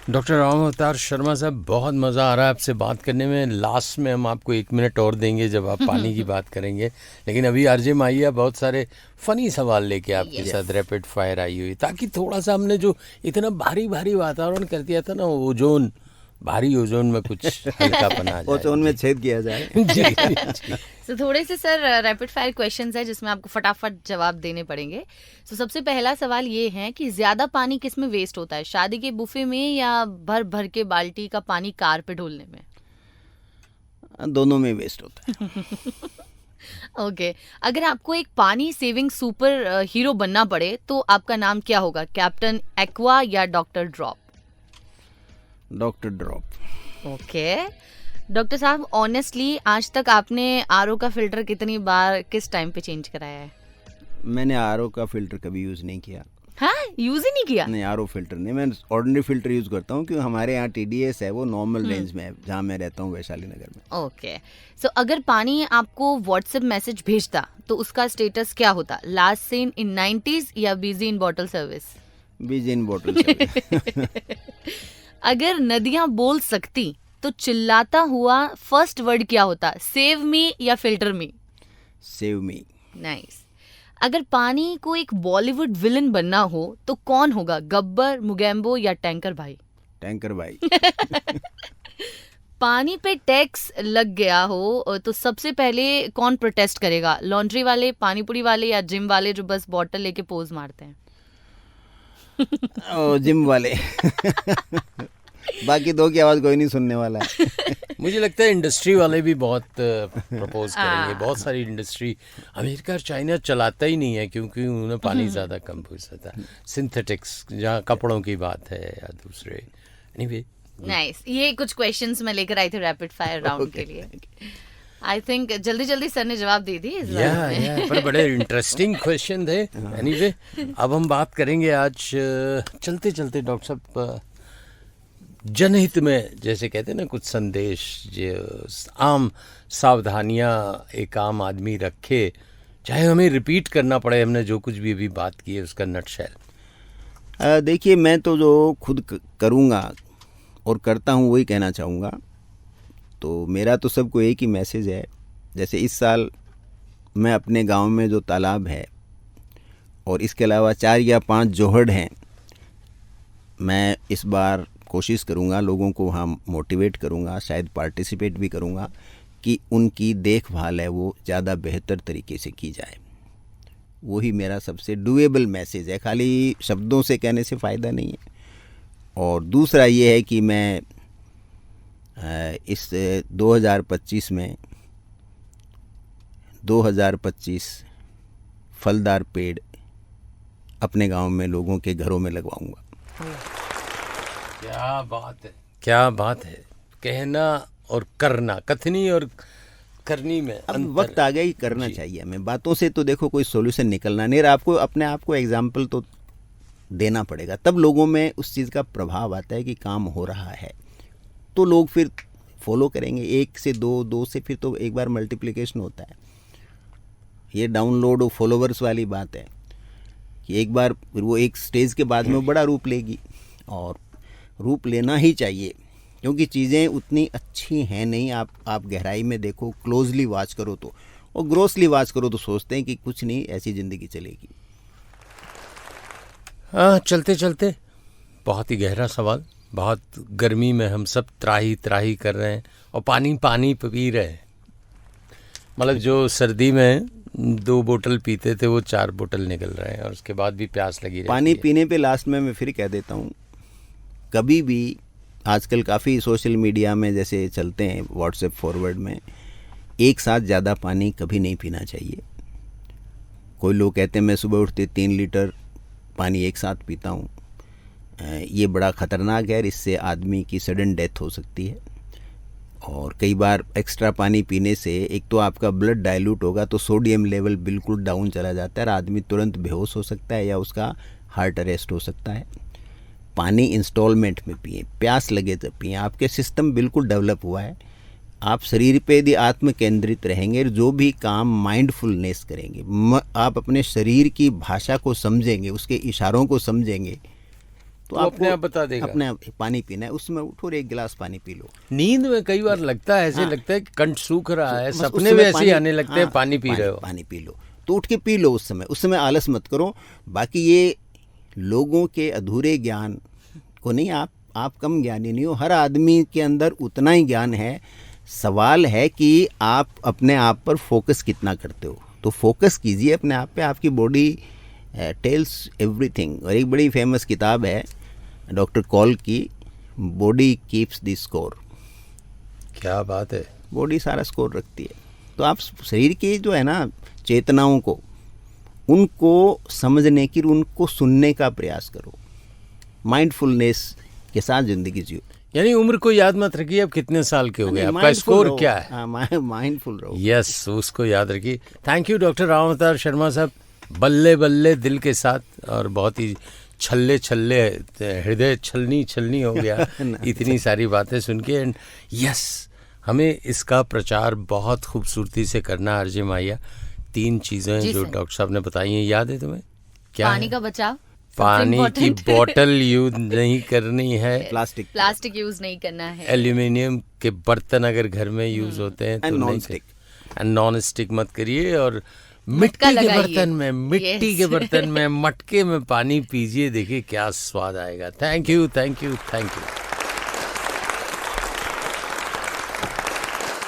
डॉक्टर राम अवतार शर्मा साहब, बहुत मज़ा आ रहा है आपसे बात करने में। लास्ट में हम आपको 1 मिनट और देंगे जब आप पानी की बात करेंगे, लेकिन अभी आरजे माहिया बहुत सारे फनी सवाल लेके आपके साथ रैपिड फायर आई हुई, ताकि थोड़ा सा हमने जो इतना भारी भारी वातावरण कर दिया था ना, ओजोन, भारी ओजोन में कुछ हल्कापन आ जाए, ओजोन में छेद किया जाए। जी। तो थोड़े से सर रैपिड फायर क्वेश्चंस है जिसमें आपको फटाफट जवाब देने पड़ेंगे। तो सबसे पहला सवाल ये है कि ज्यादा पानी किस में वेस्ट होता है, शादी के बुफे में या भर भर के बाल्टी का पानी कार पे ढोलने में? दोनों में वेस्ट होता है। ओके, अगर आपको एक पानी सेविंग सुपर हीरो बनना पड़े तो आपका नाम क्या होगा, कैप्टन एक्वा या doctor drop? Doctor drop. Okay doctor साहब, ऑनेस्टली आज तक आपने आरओ का फिल्टर कितनी बार किस टाइम पे चेंज कराया है? मैंने आरओ का फिल्टर कभी यूज़ नहीं किया। हाँ, यूज ही नहीं किया? नहीं, आरओ फिल्टर नहीं, मैं ऑर्डिनरी फिल्टर यूज़ करता हूँ, क्योंकि हमारे यहाँ टीडीएस है वो नॉर्मल रेंज में है जहाँ मैं रहता हूँ, वैशाली नगर में। ओके, सो अगर पानी आपको व्हाट्सएप मैसेज भेजता तो उसका स्टेटस क्या होता, लास्ट सीन इन 90s या busy in bottle service? Busy in bottle service. अगर नदियां बोल सकती तो चिल्लाता हुआ फर्स्ट वर्ड क्या होता, सेव मी या filter me? Save me. Nice. अगर पानी को एक बॉलीवुड विलन बनना हो तो कौन होगा, गब्बर, मुगैम्बो या टैंकर भाई? टैंकर भाई। पानी पे टैक्स लग गया हो तो सबसे पहले कौन प्रोटेस्ट करेगा, लॉन्ड्री वाले, पानीपुरी वाले या जिम वाले जो बस बॉटल लेके पोज मारते हैं? जिम वाले। बाकी दो की आवाज़ कोई नहीं सुनने वाला है। मुझे लगता है इंडस्ट्री वाले भी बहुत प्रपोज करेंगे। बहुत सारी इंडस्ट्री अमेरिका और चाइना चलाता ही नहीं है, क्योंकि उन्हें पानी ज़्यादा कम होता है। सिंथेटिक्स, जहाँ कपड़ों की बात है या दूसरे। Anyway, nice. ये कुछ क्वेश्चंस मैं लेकर आई थी रैपिड फायर राउंड के लिए। आई थिंक जल्दी जल्दी सर ने जवाब दे दी इस बार में। पर बड़े इंटरेस्टिंग क्वेश्चन थे। एनीवे, अब हम बात करेंगे आज चलते चलते डॉक्टर साहब जनहित में, जैसे कहते हैं ना, कुछ संदेश जो आम सावधानियां एक आम आदमी रखे, चाहे हमें रिपीट करना पड़े, हमने जो कुछ भी अभी बात की है उसका नटशेल। देखिए, मैं तो जो खुद करूँगा और करता हूँ वही कहना चाहूँगा। तो मेरा तो सबको एक ही मैसेज है, जैसे इस साल मैं अपने गांव में जो तालाब है और इसके अलावा 4 या 5 जोहड़ हैं, मैं इस बार कोशिश करूँगा, लोगों को वहाँ मोटिवेट करूँगा, शायद पार्टिसिपेट भी करूँगा कि उनकी देखभाल है वो ज़्यादा बेहतर तरीके से की जाए। वही मेरा सबसे डूएबल मैसेज है, खाली शब्दों से कहने से फ़ायदा नहीं है। और दूसरा ये है कि मैं इस 2025 में 2025 फलदार पेड़ अपने गांव में लोगों के घरों में लगवाऊंगा। क्या बात है, क्या बात है। कहना और करना, कथनी और करनी में अब अंतर वक्त आ गया ही करना चाहिए हमें। बातों से तो देखो कोई सॉल्यूशन निकलना नहीं, आपको अपने आप को एग्जाम्पल तो देना पड़ेगा, तब लोगों में उस चीज़ का प्रभाव आता है कि काम हो रहा है, तो लोग फिर फॉलो करेंगे। 1 से 2, 2 से फिर तो एक बार मल्टीप्लिकेशन होता है। ये डाउनलोड और फॉलोवर्स वाली बात है कि एक बार फिर वो एक स्टेज के बाद में वो बड़ा रूप लेगी, और रूप लेना ही चाहिए क्योंकि चीज़ें उतनी अच्छी हैं नहीं। आप गहराई में देखो, क्लोजली वॉच करो तो, और ग्रोसली वॉच करो तो सोचते हैं कि कुछ नहीं, ऐसी ज़िंदगी चलेगी। हाँ, चलते चलते बहुत ही गहरा सवाल। बहुत गर्मी में हम सब त्राही त्राही कर रहे हैं और पानी पानी पी रहे हैं। मतलब जो सर्दी में 2 बोतल पीते थे वो 4 बोतल निकल रहे हैं और उसके बाद भी प्यास लगी रहती पानी है। पीने पे लास्ट में मैं फिर कह देता हूँ, कभी भी आजकल काफ़ी सोशल मीडिया में जैसे चलते हैं व्हाट्सएप फॉरवर्ड में, एक साथ ज़्यादा पानी कभी नहीं पीना चाहिए। कोई लोग कहते हैं मैं सुबह उठते 3 लीटर पानी एक साथ पीता हूँ, ये बड़ा ख़तरनाक है, इससे आदमी की सडन डेथ हो सकती है। और कई बार एक्स्ट्रा पानी पीने से एक तो आपका ब्लड डाइल्यूट होगा तो सोडियम लेवल बिल्कुल डाउन चला जाता है और आदमी तुरंत बेहोश हो सकता है या उसका हार्ट अरेस्ट हो सकता है। पानी इंस्टॉलमेंट में पिए, प्यास लगे तो पिए। आपके सिस्टम बिल्कुल डेवलप हुआ है, आप शरीर पे यदि आत्म केंद्रित रहेंगे, जो भी काम माइंडफुलनेस करेंगे, आप अपने शरीर की भाषा को समझेंगे, उसके इशारों को समझेंगे, तो आपको अपने आप बता देगा। अपने आप पानी पीना है, उसमें उठो और 1 गिलास पानी पी लो। नींद में कई बार लगता है, ऐसे हाँ। लगता है कि कंठ सूख रहा है, बस सपने उस समय में ऐसे ही पानी- आने लगते हैं, हाँ, पानी पी रहे हो। पानी पी लो तो उठ के पी लो। उस समय आलस मत करो। बाकी ये लोगों के अधूरे ज्ञान को नहीं, आप कम ज्ञानी नहीं हो, हर आदमी के अंदर उतना ही ज्ञान है। सवाल है कि आप अपने आप पर फोकस कितना करते हो। तो फोकस कीजिए अपने आप पे, आपकी बॉडी टेल्स एवरीथिंग। और एक बड़ी फेमस किताब है डॉक्टर कॉल की, बॉडी कीप्स द स्कोर। क्या बात है। बॉडी सारा स्कोर रखती है। तो आप शरीर की जो है ना चेतनाओं को, उनको समझने की, उनको सुनने का प्रयास करो, माइंडफुलनेस के साथ ज़िंदगी जियो। यानी उम्र को याद मत रखिए अब कितने साल के हो गए, आपका स्कोर क्या है। माइंडफुल रहो। यस, उसको याद रखिए। थैंक यू डॉक्टर राम अवतार शर्मा साहब, बल्ले बल्ले दिल के साथ, और बहुत ही छल्ले छल्ले हृदय छलनी हो गया इतनी सारी बातें सुन के। एंड यस, हमें इसका प्रचार बहुत खूबसूरती से करना। आरजे माहिया, 3 चीज़ें जो डॉक्टर साहब ने बताई हैं, याद है तुम्हें? क्या पानी है? का बचाव, पानी की बोतल यूज नहीं करनी है, प्लास्टिक यूज नहीं करना है, एल्यूमिनियम के बर्तन अगर घर में यूज होते हैं तो नहीं, एंड नॉन स्टिक मत करिए, और मिट्टी के बर्तन में, मिट्टी के बर्तन में, मटके में पानी पीजिए, देखिए क्या स्वाद आएगा। Thank you.